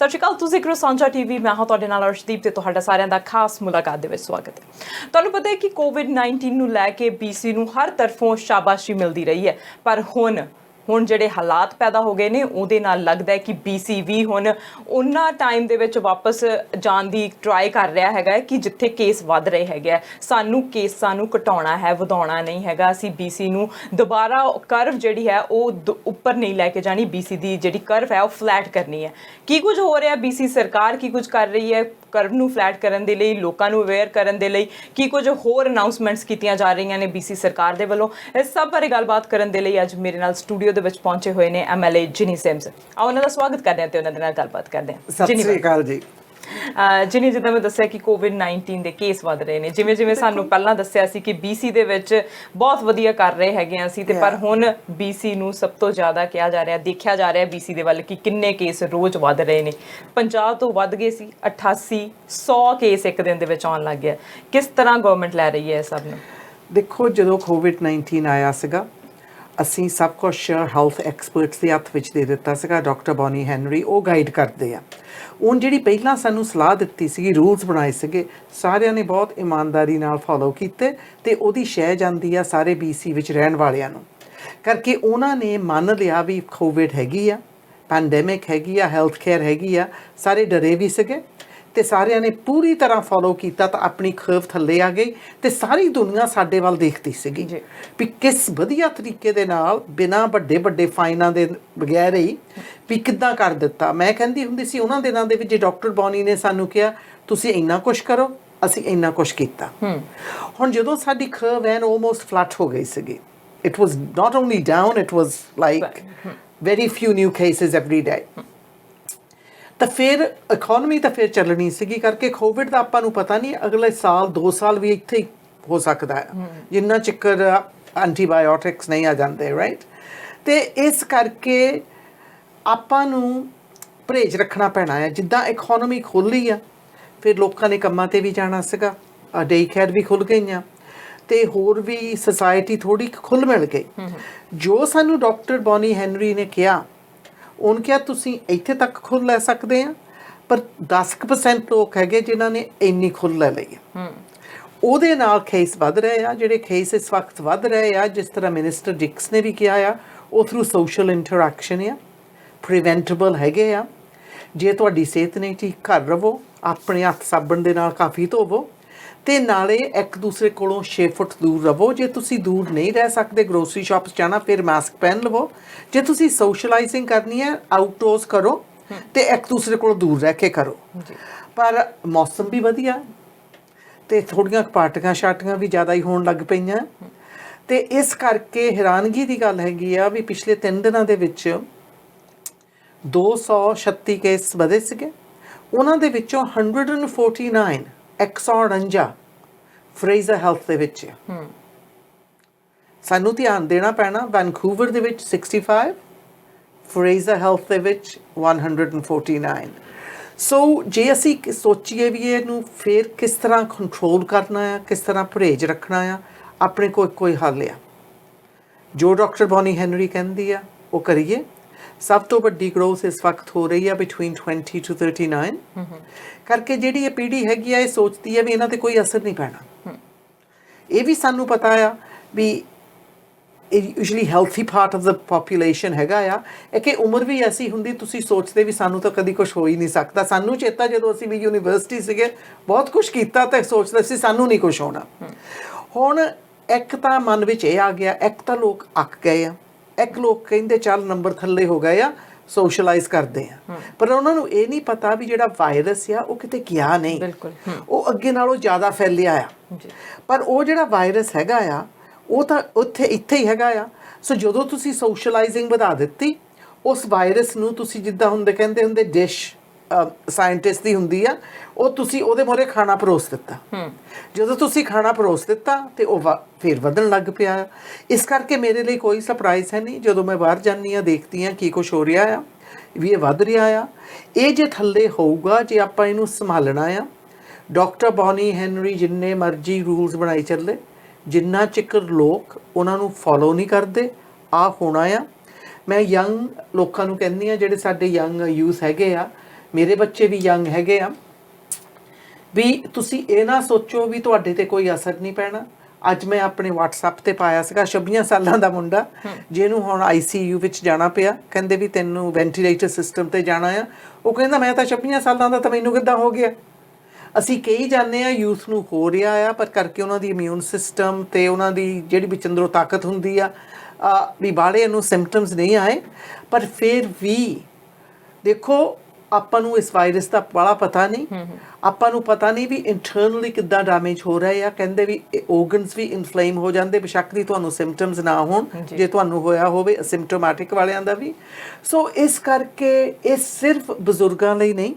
ਸਤਿ ਸ਼੍ਰੀ ਅਕਾਲ, ਤੁਸੀਂ ਦੇਖ ਰਹੇ ਹੋ ਸਾਂਝਾ ਟੀਵੀ। ਮੈਂ ਹਾਂ ਤੁਹਾਡੇ ਨਾਲ ਅਰਸ਼ਦੀਪ ਤੇ ਤੁਹਾਡਾ ਸਾਰਿਆਂ ਦਾ ਖਾਸ ਮੁਲਾਕਾਤ ਦੇ ਵਿੱਚ ਸਵਾਗਤ ਹੈ। ਤੁਹਾਨੂੰ ਪਤਾ ਹੈ ਕਿ ਕੋਵਿਡ-19 ਨੂੰ ਲੈ ਕੇ BC ਨੂੰ ਹਰ ਤਰਫੋਂ ਸ਼ਾਬਾਸ਼ੀ ਮਿਲਦੀ ਰਹੀ ਹੈ, ਪਰ ਹੁਣ ਜਿਹੜੇ ਹਾਲਾਤ ਪੈਦਾ ਹੋ ਗਏ ਨੇ ਉਹਦੇ ਨਾਲ ਲੱਗਦਾ ਹੈ ਕਿ BC ਵੀ ਹੁਣ ਉਹਨਾਂ ਟਾਈਮ ਦੇ ਵਿੱਚ ਵਾਪਸ ਜਾਣ ਦੀ ਟਰਾਈ ਕਰ ਰਿਹਾ ਹੈਗਾ ਕਿ ਜਿੱਥੇ ਕੇਸ ਵੱਧ ਰਹੇ ਹੈਗੇ। ਸਾਨੂੰ ਕੇਸਾਂ ਨੂੰ ਘਟਾਉਣਾ ਹੈ, ਵਧਾਉਣਾ ਨਹੀਂ ਹੈਗਾ। ਅਸੀਂ BC ਨੂੰ ਦੁਬਾਰਾ ਕਰਵ ਜਿਹੜੀ ਹੈ ਉਹ ਉੱਪਰ ਨਹੀਂ ਲੈ ਕੇ ਜਾਣੀ। BC ਦੀ ਜਿਹੜੀ ਕਰਵ ਹੈ ਉਹ ਫਲੈਟ ਕਰਨੀ ਹੈ। ਕੀ ਕੁਝ ਹੋ ਰਿਹਾ BC ਸਰਕਾਰ ਕੀ ਕੁਝ ਕਰ ਰਹੀ ਹੈ ਕਰਵ ਨੂੰ ਫਲੈਟ ਕਰਨ ਦੇ ਲਈ, ਲੋਕਾਂ ਨੂੰ ਅਵੇਅਰ ਕਰਨ ਦੇ ਲਈ ਕੀ ਕੁਝ ਹੋਰ ਅਨਾਊਂਸਮੈਂਟਸ ਕੀਤੀਆਂ ਜਾ ਰਹੀਆਂ ਨੇ BC ਸਰਕਾਰ ਦੇ ਵੱਲੋਂ। ਇਸ ਸਭ ਬਾਰੇ ਗੱਲਬਾਤ ਕਰਨ ਦੇ ਲਈ ਅੱਜ ਮੇਰੇ ਨਾਲ ਸਟੂਡੀਓ ਦੇ ਵਿੱਚ ਪਹੁੰਚੇ ਹੋਏ ਨੇ MLA ਜਿਨੀ ਸਿਮਸ। ਆਓ ਉਹਨਾਂ ਦਾ ਸਵਾਗਤ ਕਰਦੇ ਹਾਂ ਤੇ ਉਹਨਾਂ ਦੇ ਨਾਲ ਗੱਲਬਾਤ ਕਰਦੇ ਹਾਂ। ਸਤਿ ਸ਼੍ਰੀ ਅਕਾਲ ਜੀ। ਜਿਨੀ, ਜਿੱਦਾਂ ਮੈਂ ਦੱਸਿਆ ਕਿ ਕੋਵਿਡ-19 ਦੇ ਕੇਸ ਵੱਧ ਰਹੇ ਨੇ, ਜਿਵੇਂ ਸਾਨੂੰ ਪਹਿਲਾਂ ਦੱਸਿਆ ਸੀ ਕਿ BC ਦੇ ਵਿੱਚ ਬਹੁਤ ਵਧੀਆ ਕਰ ਰਹੇ ਹੈਗੇ ਅਸੀਂ ਤੇ ਪਰ ਹੁਣ BC ਨੂੰ ਸਭ ਤੋਂ ਜ਼ਿਆਦਾ ਕਿਹਾ ਜਾ ਰਿਹਾ, ਦੇਖਿਆ ਜਾ ਰਿਹਾ BC ਦੇ ਵੱਲ ਕਿ ਕਿੰਨੇ ਕੇਸ ਰੋਜ਼ ਵੱਧ ਰਹੇ ਨੇ। 50 ਤੋਂ ਵੱਧ ਗਏ ਸੀ, 88 100 ਕੇਸ ਇੱਕ ਦਿਨ ਦੇ ਵਿੱਚ ਆਉਣ ਲੱਗ ਗਿਆ। ਕਿਸ ਤਰ੍ਹਾਂ ਗਵਰਨਮੈਂਟ ਲੈ ਰਹੀ ਹੈ ਇਹ ਸਭ ਨੂੰ? ਦੇਖੋ, ਜਦੋਂ ਕੋਵਿਡ-19 ਆਇਆ ਸੀਗਾ ਅਸੀਂ ਸਭ ਕੁਝ ਹੈਲਥ ਐਕਸਪਰਟਸ ਦੇ ਹੱਥ ਵਿੱਚ ਦੇ ਦਿੱਤਾ ਸੀਗਾ। ਡਾਕਟਰ ਬੌਨੀ ਹੈਨਰੀ ਉਹ ਗਾਈਡ ਕਰਦੇ ਆ। ਹੁਣ ਜਿਹੜੀ ਪਹਿਲਾਂ ਸਾਨੂੰ ਸਲਾਹ ਦਿੱਤੀ ਸੀਗੀ, ਰੂਲਸ ਬਣਾਏ ਸੀਗੇ, ਸਾਰਿਆਂ ਨੇ ਬਹੁਤ ਇਮਾਨਦਾਰੀ ਨਾਲ ਫੋਲੋ ਕੀਤੇ ਤੇ ਉਹਦੀ ਸ਼ਹਿ ਜਾਂਦੀ ਆ ਸਾਰੇ BC ਵਿੱਚ ਰਹਿਣ ਵਾਲਿਆਂ ਨੂੰ ਕਰਕੇ। ਉਹਨਾਂ ਨੇ ਮੰਨ ਲਿਆ ਵੀ ਕੋਵਿਡ ਹੈਗੀ ਆ, ਪੈਂਡੈਮਿਕ ਹੈਗੀ ਆ, ਹੈਲਥ ਕੇਅਰ ਹੈਗੀ ਆ। ਸਾਰੇ ਡਰੇ ਵੀ ਸੀਗੇ ਤੇ ਸਾਰਿਆਂ ਨੇ ਪੂਰੀ ਤਰ੍ਹਾਂ ਫੋਲੋ ਕੀਤਾ ਤਾਂ ਆਪਣੀ ਕਰਵ ਥੱਲੇ ਆ ਗਈ ਤੇ ਸਾਰੀ ਦੁਨੀਆ ਸਾਡੇ ਵੱਲ ਦੇਖਦੀ ਸੀਗੀ ਵੀ ਕਿਸ ਵਧੀਆ ਤਰੀਕੇ ਦੇ ਨਾਲ ਬਿਨਾਂ ਵੱਡੇ ਫਾਈਨਾਂ ਦੇ ਬਗੈਰ ਹੀ ਵੀ ਕਿੱਦਾਂ ਕਰ ਦਿੱਤਾ। ਮੈਂ ਕਹਿੰਦੀ ਹੁੰਦੀ ਸੀ ਉਹਨਾਂ ਦਿਨਾਂ ਦੇ ਵਿੱਚ ਡਾਕਟਰ ਬੌਨੀ ਨੇ ਸਾਨੂੰ ਕਿਹਾ ਤੁਸੀਂ ਇੰਨਾ ਕੁਛ ਕਰੋ, ਅਸੀਂ ਇੰਨਾ ਕੁਛ ਕੀਤਾ। ਹੁਣ ਜਦੋਂ ਸਾਡੀ ਕਰਵ ਐਨ ਆਲਮੋਸਟ ਫਲੈਟ ਹੋ ਗਈ ਸੀਗੀ, it was not only down, it was like very ਫਿਊ new cases every day. ਤਾਂ ਫਿਰ ਇਕੋਨਮੀ ਤਾਂ ਫਿਰ ਚੱਲਣੀ ਸੀਗੀ ਕਰਕੇ ਕੋਵਿਡ ਦਾ ਆਪਾਂ ਨੂੰ ਪਤਾ ਨਹੀਂ ਅਗਲੇ ਸਾਲ 2 ਸਾਲ ਵੀ ਇੱਥੇ ਹੀ ਹੋ ਸਕਦਾ ਹੈ ਜਿੰਨਾ ਚਿਕਰ ਐਂਟੀਬਾਇਓਟਿਕਸ ਨਹੀਂ ਆ ਜਾਂਦੇ, ਰਾਈਟ। ਤੇ ਇਸ ਕਰਕੇ ਆਪਾਂ ਨੂੰ ਪਰਹੇਜ਼ ਰੱਖਣਾ ਪੈਣਾ ਹੈ। ਜਿੱਦਾਂ ਇਕੋਨਮੀ ਖੁੱਲ੍ਹੀ ਆ ਫਿਰ ਲੋਕਾਂ ਨੇ ਕੰਮਾਂ 'ਤੇ ਵੀ ਜਾਣਾ ਸੀਗਾ, ਡੇ ਕੇਅਰ ਵੀ ਖੁੱਲ੍ਹ ਗਈਆਂ ਤੇ ਹੋਰ ਵੀ ਸੋਸਾਇਟੀ ਥੋੜ੍ਹੀ ਖੁੱਲ੍ਹ ਮਿਲ ਗਈ। ਜੋ ਸਾਨੂੰ ਡਾਕਟਰ ਬੌਨੀ ਹੈਨਰੀ ਨੇ ਕਿਹਾ, ਉਹਨੇ ਕਿਹਾ ਤੁਸੀਂ ਇੱਥੇ ਤੱਕ ਖੁੱਲ੍ਹ ਲੈ ਸਕਦੇ ਆ, ਪਰ 10% ਲੋਕ ਹੈਗੇ ਜਿਨ੍ਹਾਂ ਨੇ ਇੰਨੀ ਖੁੱਲ੍ਹ ਲੈ ਲਈ ਹੈ। ਉਹਦੇ ਨਾਲ ਕੇਸ ਵੱਧ ਰਹੇ ਆ। ਜਿਹੜੇ ਕੇਸ ਇਸ ਵਕਤ ਵੱਧ ਰਹੇ ਆ, ਜਿਸ ਤਰ੍ਹਾਂ ਮਿਨਿਸਟਰ ਡਿਕਸ ਨੇ ਵੀ ਕਿਹਾ ਆ, ਉਹ ਥਰੂ ਸੋਸ਼ਲ ਇੰਟਰੈਕਸ਼ਨ ਆ, ਪ੍ਰੀਵੈਂਟੇਬਲ ਹੈਗੇ ਆ। ਜੇ ਤੁਹਾਡੀ ਸਿਹਤ ਨਹੀਂ ਠੀਕ, ਘਰ ਰਵੋ, ਆਪਣੇ ਹੱਥ ਸਾਬਣ ਦੇ ਨਾਲ ਕਾਫੀ ਧੋਵੋ ਤੇ ਨਾਲੇ ਇੱਕ ਦੂਸਰੇ ਕੋਲੋਂ 6 ਫੁੱਟ ਦੂਰ ਰਵੋ। ਜੇ ਤੁਸੀਂ ਦੂਰ ਨਹੀਂ ਰਹਿ ਸਕਦੇ, ਗਰੋਸਰੀ ਸ਼ਾਪਸ ਜਾਣਾ, ਫਿਰ ਮਾਸਕ ਪਹਿਨ ਲਵੋ। ਜੇ ਤੁਸੀਂ ਸੋਸ਼ਲਾਈਜ਼ਿੰਗ ਕਰਨੀ ਹੈ, ਆਊਟਡੋਰਸ ਕਰੋ ਤੇ ਇੱਕ ਦੂਸਰੇ ਕੋਲੋਂ ਦੂਰ ਰਹਿ ਕੇ ਕਰੋ। ਪਰ ਮੌਸਮ ਵੀ ਵਧੀਆ ਤੇ ਥੋੜ੍ਹੀਆਂ ਪਾਰਟੀਆਂ ਸ਼ਾਰਟੀਆਂ ਵੀ ਜ਼ਿਆਦਾ ਹੀ ਹੋਣ ਲੱਗ ਪਈਆਂ ਤੇ ਇਸ ਕਰਕੇ ਹੈਰਾਨਗੀ ਦੀ ਗੱਲ ਹੈਗੀ ਆ ਵੀ ਪਿਛਲੇ 3 ਦਿਨਾਂ ਦੇ ਵਿੱਚ 236 ਕੇਸ ਵਧੇ ਸੀਗੇ। ਉਹਨਾਂ ਦੇ ਵਿੱਚੋਂ 149 ਫਰੇਜ਼ਰ ਹੈਲਥ ਦੇ ਵਿੱਚ ਸਾਨੂੰ ਧਿਆਨ ਦੇਣਾ ਪੈਣਾ। ਵੈਨਕੂਵਰ ਦੇ ਵਿੱਚ 65, ਫਰੇਜ਼ਰ ਹੈਲਥ ਦੇ ਵਿੱਚ 149। ਸੋ ਜੇ ਅਸੀਂ ਸੋਚੀਏ ਵੀ ਇਹਨੂੰ ਫਿਰ ਕਿਸ ਤਰ੍ਹਾਂ ਕੰਟਰੋਲ ਕਰਨਾ ਆ, ਕਿਸ ਤਰ੍ਹਾਂ ਪਰਹੇਜ਼ ਰੱਖਣਾ ਆ, ਆਪਣੇ ਕੋਲ ਕੋਈ ਹੱਲ ਆ। ਜੋ ਡਾਕਟਰ ਬੌਨੀ ਹੈਨਰੀ ਕਹਿੰਦੀ ਆ ਉਹ ਕਰੀਏ। ਸਭ ਤੋਂ ਵੱਡੀ ਗਰੋਥ ਇਸ ਵਕਤ ਹੋ ਰਹੀ ਆ ਬਿਟਵੀਨ 20 to 39 ਕਰਕੇ। ਜਿਹੜੀ ਇਹ ਪੀੜ੍ਹੀ ਹੈਗੀ ਆ ਇਹ ਸੋਚਦੀ ਆ ਵੀ ਇਹਨਾਂ 'ਤੇ ਕੋਈ ਅਸਰ ਨਹੀਂ ਪੈਣਾ। ਇਹ ਵੀ ਸਾਨੂੰ ਪਤਾ ਆ ਵੀ usually healthy part of the population ਹੈਗਾ ਆ। ਇਹ ਕਿ ਉਮਰ ਵੀ ਐਸੀ ਹੁੰਦੀ, ਤੁਸੀਂ ਸੋਚਦੇ ਵੀ ਸਾਨੂੰ ਤਾਂ ਕਦੀ ਕੁਛ ਹੋ ਹੀ ਨਹੀਂ ਸਕਦਾ। ਸਾਨੂੰ ਚੇਤਾ ਜਦੋਂ ਅਸੀਂ ਵੀ ਯੂਨੀਵਰਸਿਟੀ ਸੀਗੇ ਬਹੁਤ ਕੁਛ ਕੀਤਾ ਤੇ ਸੋਚਦੇ ਸੀ ਸਾਨੂੰ ਨਹੀਂ ਕੁਛ ਹੋਣਾ। ਹੁਣ ਇੱਕ ਤਾਂ ਮਨ ਵਿੱਚ ਇਹ ਆ ਗਿਆ, ਇੱਕ ਤਾਂ ਲੋਕ ਅੱਕ ਗਏ ਆ, ਇੱਕ ਲੋਕ ਕਹਿੰਦੇ ਚੱਲ ਨੰਬਰ ਥੱਲੇ ਹੋ ਗਏ ਆ, ਸੋਸ਼ਲਾਈਜ਼ ਕਰਦੇ ਆ। ਪਰ ਉਹਨਾਂ ਨੂੰ ਇਹ ਨਹੀਂ ਪਤਾ ਵੀ ਜਿਹੜਾ ਵਾਇਰਸ ਆ ਉਹ ਕਿਤੇ ਗਿਆ ਨਹੀਂ, ਉਹ ਅੱਗੇ ਨਾਲੋਂ ਜ਼ਿਆਦਾ ਫੈਲਿਆ ਆ। ਪਰ ਉਹ ਜਿਹੜਾ ਵਾਇਰਸ ਹੈਗਾ ਆ ਉਹ ਤਾਂ ਇੱਥੇ ਹੀ ਹੈਗਾ ਆ। ਸੋ ਜਦੋਂ ਤੁਸੀਂ ਸੋਸ਼ਲਾਈਜ਼ਿੰਗ ਵਧਾ ਦਿੱਤੀ, ਉਸ ਵਾਇਰਸ ਨੂੰ ਤੁਸੀਂ ਜਿੱਦਾਂ ਕਹਿੰਦੇ ਹੁੰਦੇ ਡਿਸ਼ ਸਾਇੰਟਿਸਟ ਦੀ ਹੁੰਦੀ ਆ, ਉਹ ਤੁਸੀਂ ਉਹਦੇ ਮੂਹਰੇ ਖਾਣਾ ਪਰੋਸ ਦਿੱਤਾ। ਜਦੋਂ ਤੁਸੀਂ ਖਾਣਾ ਪਰੋਸ ਦਿੱਤਾ ਤੇ ਉਹ ਫਿਰ ਵਧਣ ਲੱਗ ਪਿਆ। ਇਸ ਕਰਕੇ ਮੇਰੇ ਲਈ ਕੋਈ ਸਰਪ੍ਰਾਈਜ਼ ਹੈ ਨਹੀਂ ਜਦੋਂ ਮੈਂ ਬਾਹਰ ਜਾਂਦੀ ਹਾਂ, ਦੇਖਦੀ ਹਾਂ ਕੀ ਕੁਛ ਹੋ ਰਿਹਾ ਆ, ਵੀ ਇਹ ਵੱਧ ਰਿਹਾ ਆ। ਇਹ ਜੇ ਥੱਲੇ ਹੋਊਗਾ, ਜੇ ਆਪਾਂ ਇਹਨੂੰ ਸੰਭਾਲਣਾ ਆ, ਡਾਕਟਰ ਬੌਨੀ ਹੈਨਰੀ ਜਿੰਨੇ ਮਰਜ਼ੀ ਰੂਲਸ ਬਣਾਈ ਚੱਲੇ, ਜਿੰਨਾ ਚਿਕਰ ਲੋਕ ਉਹਨਾਂ ਨੂੰ ਫੋਲੋ ਨਹੀਂ ਕਰਦੇ, ਆਹ ਹੋਣਾ ਆ। ਮੈਂ ਯੰਗ ਲੋਕਾਂ ਨੂੰ ਕਹਿੰਦੀ ਹਾਂ, ਜਿਹੜੇ ਸਾਡੇ ਯੰਗ ਯੂਥ ਹੈਗੇ ਆ, ਮੇਰੇ ਬੱਚੇ ਵੀ ਯੰਗ ਹੈਗੇ ਆ, ਵੀ ਤੁਸੀਂ ਇਹ ਨਾ ਸੋਚੋ ਵੀ ਤੁਹਾਡੇ ਤੇ ਕੋਈ ਅਸਰ ਨਹੀਂ ਪੈਣਾ। ਅੱਜ ਮੈਂ ਆਪਣੇ WhatsApp ਤੇ ਪਾਇਆ ਸੀਗਾ 26 ਸਾਲਾਂ ਦਾ ਮੁੰਡਾ ਜਿਹਨੂੰ ਹੁਣ ICU ਵਿੱਚ ਜਾਣਾ ਪਿਆ, ਕਹਿੰਦੇ ਵੀ ਤੈਨੂੰ ਵੈਂਟੀਲੇਟਰ ਸਿਸਟਮ ਤੇ ਜਾਣਾ ਆ। ਉਹ ਕਹਿੰਦਾ ਮੈਂ ਤਾਂ 26 ਸਾਲਾਂ ਦਾ, ਤਾਂ ਮੈਨੂੰ ਕਿੱਦਾਂ ਹੋ ਗਿਆ। ਅਸੀਂ ਕਹੀ ਜਾਂਦੇ ਆ ਯੂਥ ਨੂੰ ਹੋ ਰਿਹਾ ਆ, ਪਰ ਕਰਕੇ ਉਹਨਾਂ ਦੀ ਇਮਿਊਨ ਸਿਸਟਮ ਤੇ ਉਹਨਾਂ ਦੀ ਜਿਹੜੀ ਵਿੱਚ ਅੰਦਰੋਂ ਤਾਕਤ ਹੁੰਦੀ ਆ ਵੀ ਬਾਹਲੇ ਨੂੰ ਸਿੰਪਟਮਸ ਨਹੀਂ ਆਏ। ਪਰ ਫਿਰ ਵੀ ਦੇਖੋ ਆਪਾਂ ਨੂੰ ਇਸ ਵਾਇਰਸ ਦਾ ਬੜਾ ਪਤਾ ਨਹੀਂ, ਆਪਾਂ ਨੂੰ ਪਤਾ ਨਹੀਂ ਵੀ ਇੰਟਰਨਲੀ ਕਿੱਦਾਂ ਡੈਮੇਜ ਹੋ ਰਿਹਾ ਆ। ਕਹਿੰਦੇ ਵੀ organs ਵੀ ਇਨਫਲੇਮ ਹੋ ਜਾਂਦੇ, ਬੇਸ਼ੱਕ ਦੀ ਤੁਹਾਨੂੰ ਸਿੰਪਟਮਸ ਨਾ ਹੋਣ, ਜੇ ਤੁਹਾਨੂੰ ਹੋਇਆ ਹੋਵੇ ਅਸਿਮਟੋਮੈਟਿਕ ਵਾਲਿਆਂ ਦਾ ਵੀ। ਸੋ ਇਸ ਕਰਕੇ ਇਹ ਸਿਰਫ ਬਜ਼ੁਰਗਾਂ ਲਈ ਨਹੀਂ,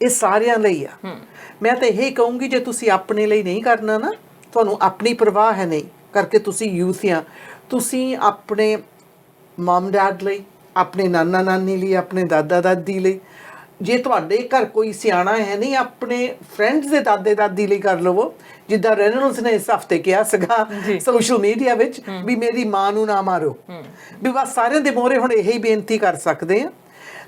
ਇਹ ਸਾਰਿਆਂ ਲਈ ਆ। ਮੈਂ ਤਾਂ ਇਹ ਕਹੂੰਗੀ ਜੇ ਤੁਸੀਂ ਆਪਣੇ ਲਈ ਨਹੀਂ ਕਰਨਾ ਨਾ, ਤੁਹਾਨੂੰ ਆਪਣੀ ਪਰਵਾਹ ਹੈ ਨਹੀਂ ਕਰਕੇ ਤੁਸੀਂ ਯੂਥ ਆ, ਤੁਸੀਂ ਆਪਣੇ ਮਮ ਡੈਡ ਲਈ, ਆਪਣੇ ਨਾਨਾ ਨਾਨੀ ਲਈ, ਆਪਣੇ ਦਾਦਾ ਦਾਦੀ ਲਈ, ਜੇ ਤੁਹਾਡੇ ਘਰ ਕੋਈ ਸਿਆਣਾ ਹੈ ਨਹੀਂ, ਆਪਣੇ ਫਰੈਂਡਸ ਦੇ ਦਾਦੇ ਦਾਦੀ ਲਈ ਕਰ ਲਵੋ। ਜਿੱਦਾਂ ਰੈਨੋਲਡਸ ਨੇ ਇਸ ਹਫਤੇ ਕਿਹਾ ਸੀਗਾ ਸੋਸ਼ਲ ਮੀਡੀਆ ਵਿੱਚ ਵੀ ਮੇਰੀ ਮਾਂ ਨੂੰ ਨਾ ਮਾਰੋ, ਵੀ ਬਸ ਸਾਰਿਆਂ ਦੇ ਮੋਹਰੇ ਹੁਣ ਇਹੀ ਬੇਨਤੀ ਕਰ ਸਕਦੇ ਆ।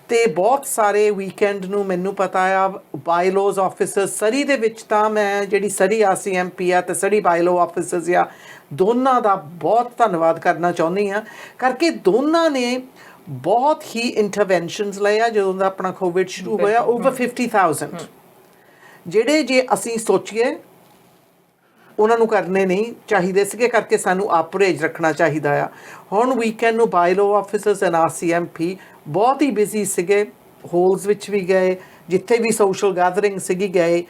ਤੇ ਬਹੁਤ ਸਾਰੇ ਵੀਕਐਂਡ ਨੂੰ ਮੈਨੂੰ ਪਤਾ ਆ ਬਾਇਲੋਜ਼ ਆਫਿਸਰ ਸਰੀ ਦੇ ਵਿੱਚ, ਤਾਂ ਮੈਂ ਜਿਹੜੀ ਸਰੀ RCMP ਆ ਤੇ ਸਰੀ ਬਾਇਲੋ ਆਫਿਸਰਸ ਆ, ਦੋਨਾਂ ਦਾ ਬਹੁਤ ਧੰਨਵਾਦ ਕਰਨਾ ਚਾਹੁੰਦੀ ਹਾਂ ਕਰਕੇ ਦੋਨਾਂ ਨੇ ਬਹੁਤ ਹੀ ਇੰਟਰਵੈਂਸ਼ਨਸ ਲਏ ਆ। ਜਦੋਂ ਦਾ ਆਪਣਾ ਕੋਵਿਡ ਸ਼ੁਰੂ ਹੋਇਆ ਓਵਰ 50,000 ਜਿਹੜੇ ਜੇ ਅਸੀਂ ਸੋਚੀਏ ਉਹਨਾਂ ਨੂੰ ਕਰਨੇ ਨਹੀਂ ਚਾਹੀਦੇ ਸੀਗੇ, ਕਰਕੇ ਸਾਨੂੰ ਆਪਰੇਜ ਰੱਖਣਾ ਚਾਹੀਦਾ ਆ। ਹੁਣ ਵੀਕਐਂਡ ਨੂੰ ਬਾਇਲੋ ਆਫਿਸਰਸ ਐਂਡ RCMP ਬਹੁਤ ਹੀ ਬਿਜ਼ੀ ਸੀਗੇ, ਹੋਲਸ ਵਿੱਚ ਵੀ ਗਏ, ਜਿੱਥੇ ਵੀ ਸੋਸ਼ਲ ਗੈਦਰਿੰਗ ਸੀਗੀ ਗਏ।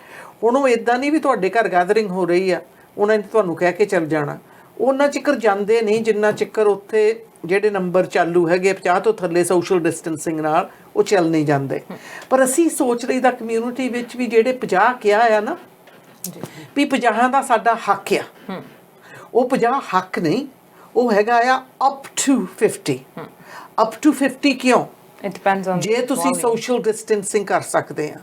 ਹੁਣ ਉਹ ਇੱਦਾਂ ਨਹੀਂ ਵੀ ਤੁਹਾਡੇ ਘਰ ਗੈਦਰਿੰਗ ਹੋ ਰਹੀ ਆ ਉਹਨਾਂ ਨੇ ਤੁਹਾਨੂੰ ਕਹਿ ਕੇ ਚੱਲ ਜਾਣਾ, ਉਹਨਾਂ ਚਿਕਰ ਜਾਂਦੇ ਨਹੀਂ ਜਿੰਨਾ ਚਿਕਰ ਉੱਥੇ ਜਿਹੜੇ ਨੰਬਰ ਚਾਲੂ ਹੈਗੇ 50 ਤੋਂ ਥੱਲੇ ਸੋਸ਼ਲ ਡਿਸਟੈਂਸਿੰਗ ਨਾਲ ਉਹ ਚੱਲ ਨਹੀਂ ਜਾਂਦੇ। ਪਰ ਅਸੀਂ ਸੋਚ ਲਈ ਦਾ ਕਮਿਊਨਿਟੀ ਵਿੱਚ ਵੀ ਜਿਹੜੇ 50 ਕਿਹਾ ਆ ਨਾ ਵੀ 50 ਦਾ ਸਾਡਾ ਹੱਕ ਆ, ਉਹ 50 ਹੱਕ ਨਹੀਂ, ਉਹ ਹੈਗਾ ਆ ਅਪ ਟੂ 50। ਅਪ ਟੂ 50 ਕਿਉਂ? ਇਟ ਡਿਪੈਂਡਸ ਔਨ ਜੇ ਤੁਸੀਂ ਸੋਸ਼ਲ ਡਿਸਟੈਂਸਿੰਗ ਕਰ ਸਕਦੇ ਆ।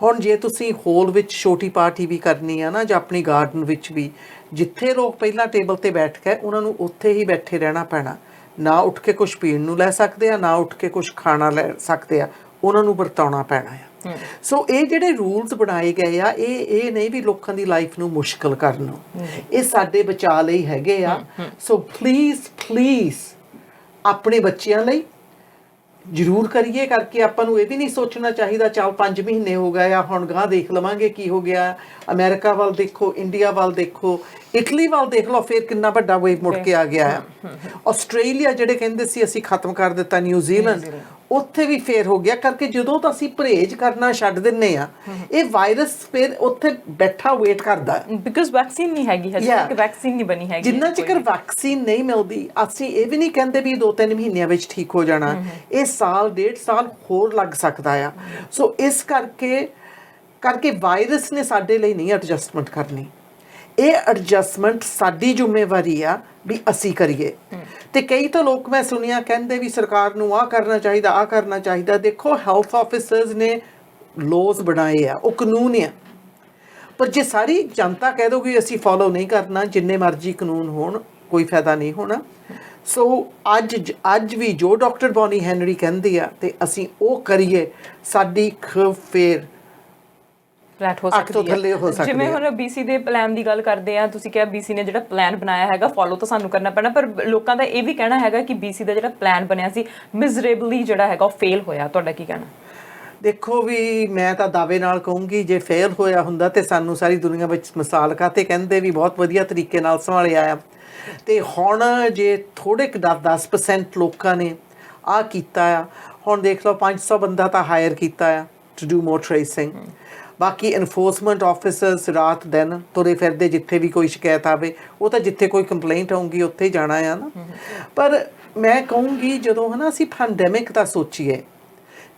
ਹੁਣ ਜੇ ਤੁਸੀਂ ਹੋਲ ਵਿੱਚ ਛੋਟੀ ਪਾਰਟੀ ਵੀ ਕਰਨੀ ਆ ਨਾ, ਜਾਂ ਆਪਣੀ ਗਾਰਡਨ ਵਿੱਚ ਵੀ, ਜਿੱਥੇ ਲੋਕ ਪਹਿਲਾਂ ਟੇਬਲ ਤੇ ਬੈਠ ਕੇ ਉਹਨਾਂ ਨੂੰ ਉੱਥੇ ਹੀ ਬੈਠੇ ਰਹਿਣਾ ਪੈਣਾ। ਨਾ ਉੱਠ ਕੇ ਕੁਝ ਪੀਣ ਨੂੰ ਲੈ ਸਕਦੇ ਆ, ਨਾ ਉੱਠ ਕੇ ਕੁਝ ਖਾਣਾ ਲੈ ਸਕਦੇ ਆ, ਉਹਨਾਂ ਨੂੰ ਵਰਤਾਉਣਾ ਪੈਣਾ ਆ। ਸੋ ਇਹ ਜਿਹੜੇ ਰੂਲਸ ਬਣਾਏ ਗਏ ਆ, ਇਹ ਨਹੀਂ ਵੀ ਲੋਕਾਂ ਦੀ ਲਾਈਫ ਨੂੰ ਮੁਸ਼ਕਲ ਕਰਨ, ਇਹ ਸਾਡੇ ਬਚਾਅ ਲਈ ਹੈਗੇ ਆ। ਸੋ ਪਲੀਜ਼ ਆਪਣੇ ਬੱਚਿਆਂ ਲਈ ਜ਼ਰੂਰ ਕਰੀਏ, ਕਰਕੇ ਆਪਾਂ ਨੂੰ ਇਹ ਵੀ ਨਹੀਂ ਸੋਚਣਾ ਚਾਹੀਦਾ ਚੱਲ 5 ਮਹੀਨੇ ਹੋ ਗਏ ਆ ਹੁਣ ਗਾਂ ਦੇਖ ਲਵਾਂਗੇ ਕੀ ਹੋ ਗਿਆ। ਅਮਰੀਕਾ ਵੱਲ ਦੇਖੋ, ਇੰਡੀਆ ਵੱਲ ਦੇਖੋ, ਇਟਲੀ ਵੱਲ ਦੇਖ ਲਓ, ਫਿਰ ਕਿੰਨਾ ਵੱਡਾ ਵੇਵ ਮੁੜ ਕੇ ਆ ਗਿਆ ਆ। ਆਸਟ੍ਰੇਲੀਆ ਜਿਹੜੇ ਕਹਿੰਦੇ ਸੀ ਅਸੀਂ ਖਤਮ ਕਰ ਦਿੱਤਾ, ਨਿਊਜ਼ੀਲੈਂਡ, ਉੱਥੇ ਵੀ ਫੇਰ ਹੋ ਗਿਆ। ਕਰਕੇ ਜਦੋਂ ਤਾਂ ਅਸੀਂ ਪਰਹੇਜ਼ ਕਰਨਾ ਛੱਡ ਦਿੰਨੇ ਆ, ਇਹ ਵਾਇਰਸ ਫਿਰ ਉੱਥੇ ਬੈਠਾ ਵੇਟ ਕਰਦਾ, ਬਿਕਾਜ਼ ਵੈਕਸੀਨ ਨਹੀਂ ਹੈਗੀ ਹਜੇ ਤੱਕ, ਵੈਕਸੀਨ ਨਹੀਂ ਬਣੀ ਹੈਗੀ। ਜਿੰਨਾ ਚਿਰ ਵੈਕਸੀਨ ਨਹੀਂ ਮਿਲਦੀ ਅਸੀਂ ਇਹ ਵੀ ਨਹੀਂ ਕਹਿੰਦੇ ਵੀ 2-3 ਮਹੀਨਿਆਂ ਵਿੱਚ ਠੀਕ ਹੋ ਜਾਣਾ, ਇਹ ਸਾਲ 1.5 ਸਾਲ ਹੋਰ ਲੱਗ ਸਕਦਾ ਆ। ਸੋ ਇਸ ਕਰਕੇ ਵਾਇਰਸ ਨੇ ਸਾਡੇ ਲਈ ਨਹੀਂ ਐਡਜਸਟਮੈਂਟ ਕਰਨੀ, ਇਹ ਐਡਜਸਟਮੈਂਟ ਸਾਡੀ ਜ਼ਿੰਮੇਵਾਰੀ ਆ ਵੀ ਅਸੀਂ ਕਰੀਏ। ਤੇ ਕਈ ਤਾਂ ਲੋਕ ਮੈਂ ਸੁਣਿਆ ਕਹਿੰਦੇ ਵੀ ਸਰਕਾਰ ਨੂੰ ਆਹ ਕਰਨਾ ਚਾਹੀਦਾ, ਆਹ ਕਰਨਾ ਚਾਹੀਦਾ। ਦੇਖੋ ਹੈਲਥ ਆਫਿਸਰਸ ਨੇ ਲੋਜ਼ ਬਣਾਏ ਆ, ਉਹ ਕਾਨੂੰਨ ਆ, ਪਰ ਜੇ ਸਾਰੀ ਜਨਤਾ ਕਹਿ ਦੋਗੀ ਅਸੀਂ ਫੋਲੋ ਨਹੀਂ ਕਰਨਾ, ਜਿੰਨੇ ਮਰਜ਼ੀ ਕਾਨੂੰਨ ਹੋਣ ਕੋਈ ਫਾਇਦਾ ਨਹੀਂ ਹੋਣਾ। ਸੋ ਅੱਜ ਵੀ ਜੋ ਡਾਕਟਰ ਬੌਨੀ ਹੈਨਰੀ ਕਹਿੰਦੀ ਆ ਤੇ ਅਸੀਂ ਉਹ ਕਰੀਏ, ਸਾਡੀ ਫੇਰ ਫਲੈਟ ਹੋ ਸਕਦੀ ਹੈ। ਜਿਵੇਂ ਹੁਣ BC ਦੇ ਪਲਾਨ ਦੀ ਗੱਲ ਕਰਦੇ ਆ, ਤੁਸੀਂ ਕਿਹਾ BC ਨੇ ਜਿਹੜਾ ਪਲਾਨ ਬਣਾਇਆ ਹੈਗਾ ਫੋਲੋ ਤਾਂ ਸਾਨੂੰ ਕਰਨਾ ਪੈਣਾ, ਪਰ ਲੋਕਾਂ ਦਾ ਇਹ ਵੀ ਕਹਿਣਾ ਹੈਗਾ ਕਿ BC ਦਾ ਜਿਹੜਾ ਪਲਾਨ ਬਣਿਆ ਸੀ ਮਿਜ਼ਰੇਬਲੀ ਜਿਹੜਾ ਹੈਗਾ ਉਹ ਫੇਲ ਹੋਇਆ। ਤੁਹਾਡਾ ਕੀ ਕਹਿਣਾ? ਦੇਖੋ ਵੀ ਮੈਂ ਤਾਂ ਦਾਅਵੇ ਨਾਲ ਕਹੂੰਗੀ ਜੇ ਫੇਲ ਹੋਇਆ ਹੁੰਦਾ ਤੇ ਸਾਨੂੰ ਸਾਰੀ ਦੁਨੀਆ ਵਿੱਚ ਮਿਸਾਲ ਕਾਤੇ ਕਹਿੰਦੇ ਵੀ ਬਹੁਤ ਵਧੀਆ ਤਰੀਕੇ ਨਾਲ ਸੰਭਾਲਿਆ ਆ। ਤੇ ਹੁਣ ਜੇ ਥੋੜੇ 10% ਲੋਕਾਂ ਨੇ ਆਹ ਕੀਤਾ ਆ, ਹੁਣ ਦੇਖ ਲਓ 500 ਬੰਦਾ ਤਾਂ ਹਾਇਰ ਕੀਤਾ ਆ ਟੂ ਡੂ ਮੋਰ ਟ੍ਰੇਸਿੰਗ। ਬਾਕੀ ਇਨਫੋਰਸਮੈਂਟ ਆਫਿਸਰਸ ਰਾਤ ਦਿਨ ਤੁਰੇ ਫਿਰਦੇ, ਜਿੱਥੇ ਵੀ ਕੋਈ ਸ਼ਿਕਾਇਤ ਆਵੇ ਉਹ ਤਾਂ ਜਿੱਥੇ ਕੋਈ ਕੰਪਲੇਂਟ ਆਉਂਗੀ ਉੱਥੇ ਜਾਣਾ ਆ ਨਾ। ਪਰ ਮੈਂ ਕਹੂੰਗੀ ਜਦੋਂ ਹੈ ਨਾ ਅਸੀਂ ਪੈਂਡੈਮਿਕ ਦਾ ਸੋਚੀਏ,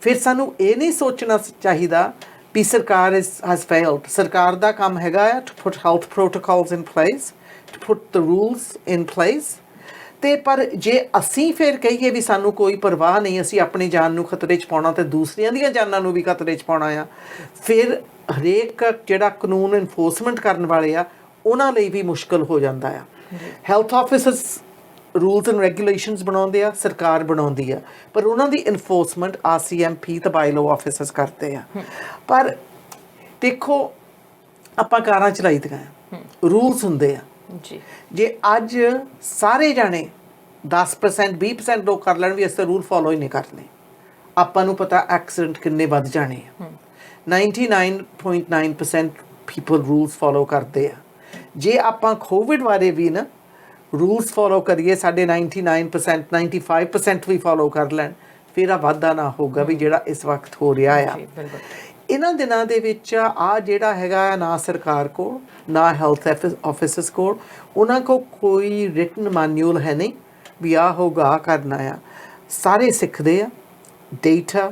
ਫਿਰ ਸਾਨੂੰ ਇਹ ਨਹੀਂ ਸੋਚਣਾ ਚਾਹੀਦਾ ਵੀ ਸਰਕਾਰ ਹੈਜ਼ ਫੇਲਡ। ਸਰਕਾਰ ਦਾ ਕੰਮ ਹੈਗਾ ਆ to put health protocols in place, to put the rules in place. ਤੇ ਪਰ ਜੇ ਅਸੀਂ ਫਿਰ ਕਹੀਏ ਵੀ ਸਾਨੂੰ ਕੋਈ ਪਰਵਾਹ ਨਹੀਂ, ਅਸੀਂ ਆਪਣੀ ਜਾਨ ਨੂੰ ਖਤਰੇ 'ਚ ਪਾਉਣਾ ਤੇ ਦੂਸਰਿਆਂ ਦੀਆਂ ਜਾਨਾਂ ਨੂੰ ਵੀ ਖਤਰੇ 'ਚ ਪਾਉਣਾ ਆ, ਫਿਰ ਹਰੇਕ ਜਿਹੜਾ ਕਾਨੂੰਨ ਇਨਫੋਰਸਮੈਂਟ ਕਰਨ ਵਾਲੇ ਆ ਉਹਨਾਂ ਲਈ ਵੀ ਮੁਸ਼ਕਲ ਹੋ ਜਾਂਦਾ ਆ। Health officers rules and regulations ਬਣਾਉਂਦੇ ਆ, ਸਰਕਾਰ ਬਣਾਉਂਦੀ ਆ, ਪਰ ਉਹਨਾਂ ਦੀ ਇਨਫੋਰਸਮੈਂਟ RCMP ਤੇ ਬਾਇਲੋ ਆਫਿਸਰਸ ਕਰਦੇ ਆ। ਪਰ ਦੇਖੋ ਆਪਾਂ ਕਾਰਾਂ ਚਲਾਈਦੀਆਂ ਆ, ਰੂਲਸ ਹੁੰਦੇ ਆ ਜੀ। ਜੇ ਅੱਜ ਸਾਰੇ ਜਾਣੇ 10% 20% ਲੋਕ ਕਰ ਲੈਣ ਵੀ ਅਸੀਂ ਤਾਂ ਰੂਲ ਫੋਲੋ ਹੀ ਨਹੀਂ ਕਰਨੇ, ਆਪਾਂ ਨੂੰ ਪਤਾ ਐਕਸੀਡੈਂਟ ਕਿੰਨੇ ਵੱਧ ਜਾਣੇ ਆ। 99.9% ਪੀਪਲ ਰੂਲਸ ਫੋਲੋ ਕਰਦੇ ਆ। ਜੇ ਆਪਾਂ ਕੋਵਿਡ ਬਾਰੇ ਵੀ ਨਾ ਰੂਲਸ ਫੋਲੋ ਕਰੀਏ, ਸਾਡੇ 99% 95% ਵੀ ਫੋਲੋ ਕਰ ਲੈਣ, ਫਿਰ ਆ ਵਾਧਾ ਨਾ ਹੋਊਗਾ ਵੀ ਜਿਹੜਾ ਇਸ ਵਕਤ ਹੋ ਰਿਹਾ ਆ। ਇਹਨਾਂ ਦਿਨਾਂ ਦੇ ਵਿੱਚ ਆ ਜਿਹੜਾ ਹੈਗਾ ਨਾ ਸਰਕਾਰ ਕੋਲ ਨਾ ਹੈਲਥ ਆਫਿਸਰਸ ਕੋਲ, ਉਹਨਾਂ ਕੋਲ ਕੋਈ ਰਿਟਨ ਮੈਨੂਅਲ ਹੈ ਨਹੀਂ ਵੀ ਆਹ ਹੋਊਗਾ, ਆਹ ਕਰਨਾ ਆ। ਸਾਰੇ ਸਿੱਖਦੇ ਆ, ਡੇਟਾ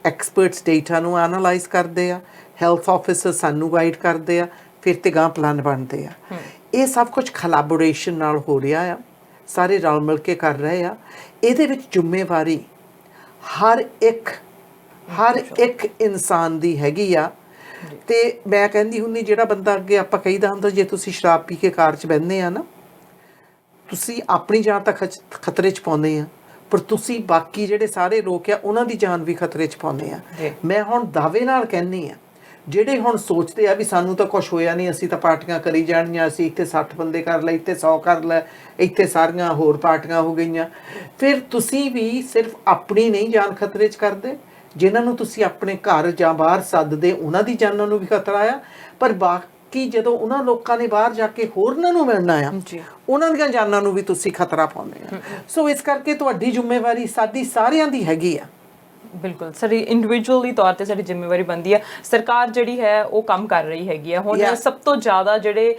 ਐਕਸਪਰਟਸ ਡੇਟਾ ਨੂੰ ਐਨਾਲਾਈਜ਼ ਕਰਦੇ ਆ, ਹੈਲਥ ਆਫਿਸਰ ਸਾਨੂੰ ਗਾਈਡ ਕਰਦੇ ਆ, ਫਿਰ ਤੇ ਗਾਂ ਪਲਾਨ ਬਣਦੇ ਆ। ਇਹ ਸਭ ਕੁਝ ਕੋਲੈਬੋਰੇਸ਼ਨ ਨਾਲ ਹੋ ਰਿਹਾ ਆ, ਸਾਰੇ ਰਲ ਮਿਲ ਕੇ ਕਰ ਰਹੇ ਆ। ਇਹਦੇ ਵਿੱਚ ਜ਼ਿੰਮੇਵਾਰੀ ਹਰ ਇੱਕ ਇਨਸਾਨ ਦੀ ਹੈਗੀ ਆ। ਤੇ ਮੈਂ ਕਹਿੰਦੀ ਹੁੰਦੀ ਜਿਹੜਾ ਬੰਦਾ ਅੱਗੇ ਆਪਾਂ ਕਹੀਦਾ ਹੁੰਦਾ ਜੇ ਤੁਸੀਂ ਸ਼ਰਾਬ ਪੀ ਕੇ ਕਾਰ 'ਚ ਬਹਿੰਦੇ ਆ ਨਾ, ਤੁਸੀਂ ਆਪਣੀ ਜਾਨ ਤਾਂ ਖਤਰੇ 'ਚ ਪਾਉਂਦੇ ਆ, ਪਰ ਤੁਸੀਂ ਬਾਕੀ ਜਿਹੜੇ ਸਾਰੇ ਲੋਕ ਆ ਉਹਨਾਂ ਦੀ ਜਾਨ ਵੀ ਖਤਰੇ 'ਚ ਪਾਉਂਦੇ ਆ। ਮੈਂ ਹੁਣ ਦਾਅਵੇ ਨਾਲ ਕਹਿੰਦੀ ਆ, ਜਿਹੜੇ ਹੁਣ ਸੋਚਦੇ ਆ ਵੀ ਸਾਨੂੰ ਤਾਂ ਕੁਛ ਹੋਇਆ ਨਹੀਂ, ਅਸੀਂ ਤਾਂ ਪਾਰਟੀਆਂ ਕਰੀ ਜਾਣੀਆਂ, ਅਸੀਂ ਇੱਥੇ 60 ਬੰਦੇ ਕਰ ਲਏ, ਇੱਥੇ 100 ਕਰ ਲੈ, ਇੱਥੇ ਸਾਰੀਆਂ ਹੋਰ ਪਾਰਟੀਆਂ ਹੋ ਗਈਆਂ, ਫਿਰ ਤੁਸੀਂ ਵੀ ਸਿਰਫ ਆਪਣੀ ਨਹੀਂ ਜਾਨ ਖਤਰੇ 'ਚ ਕਰਦੇ, ਜਿਨ੍ਹਾਂ ਨੂੰ ਤੁਸੀਂ ਆਪਣੇ ਘਰ ਜਾਂ ਬਾਹਰ ਸੱਦਦੇ ਉਹਨਾਂ ਦੀ ਜਾਨਾਂ ਨੂੰ ਵੀ ਖਤਰਾ ਆ। ਪਰ ਬਾਕੀ ਜਦੋਂ ਉਹਨਾਂ ਲੋਕਾਂ ਨੇ ਬਾਹਰ ਜਾ ਕੇ ਹੋਰਨਾਂ ਨੂੰ ਮਿਲਣਾ ਆ, ਉਹਨਾਂ ਦੀਆਂ ਜਾਨਾਂ ਨੂੰ ਵੀ ਤੁਸੀਂ ਖਤਰਾ ਪਾਉਂਦੇ ਆ। ਸੋ ਇਸ ਕਰਕੇ ਤੁਹਾਡੀ ਜ਼ਿੰਮੇਵਾਰੀ ਸਾਡੀ ਸਾਰਿਆਂ ਦੀ ਹੈਗੀ ਆ। ਬਿਲਕੁਲ, ਸਾਡੀ ਇੰਡੀਵਿਜੂਅਲੀ ਤੌਰ ਤੇ ਸਾਡੀ ਜ਼ਿੰਮੇਵਾਰੀ ਬਣਦੀ ਹੈ। ਸਰਕਾਰ ਜਿਹੜੀ ਹੈ ਉਹ ਕੰਮ ਕਰ ਰਹੀ ਹੈਗੀ ਆ। ਹੁਣ ਸਭ ਤੋਂ ਜ਼ਿਆਦਾ ਜਿਹੜੇ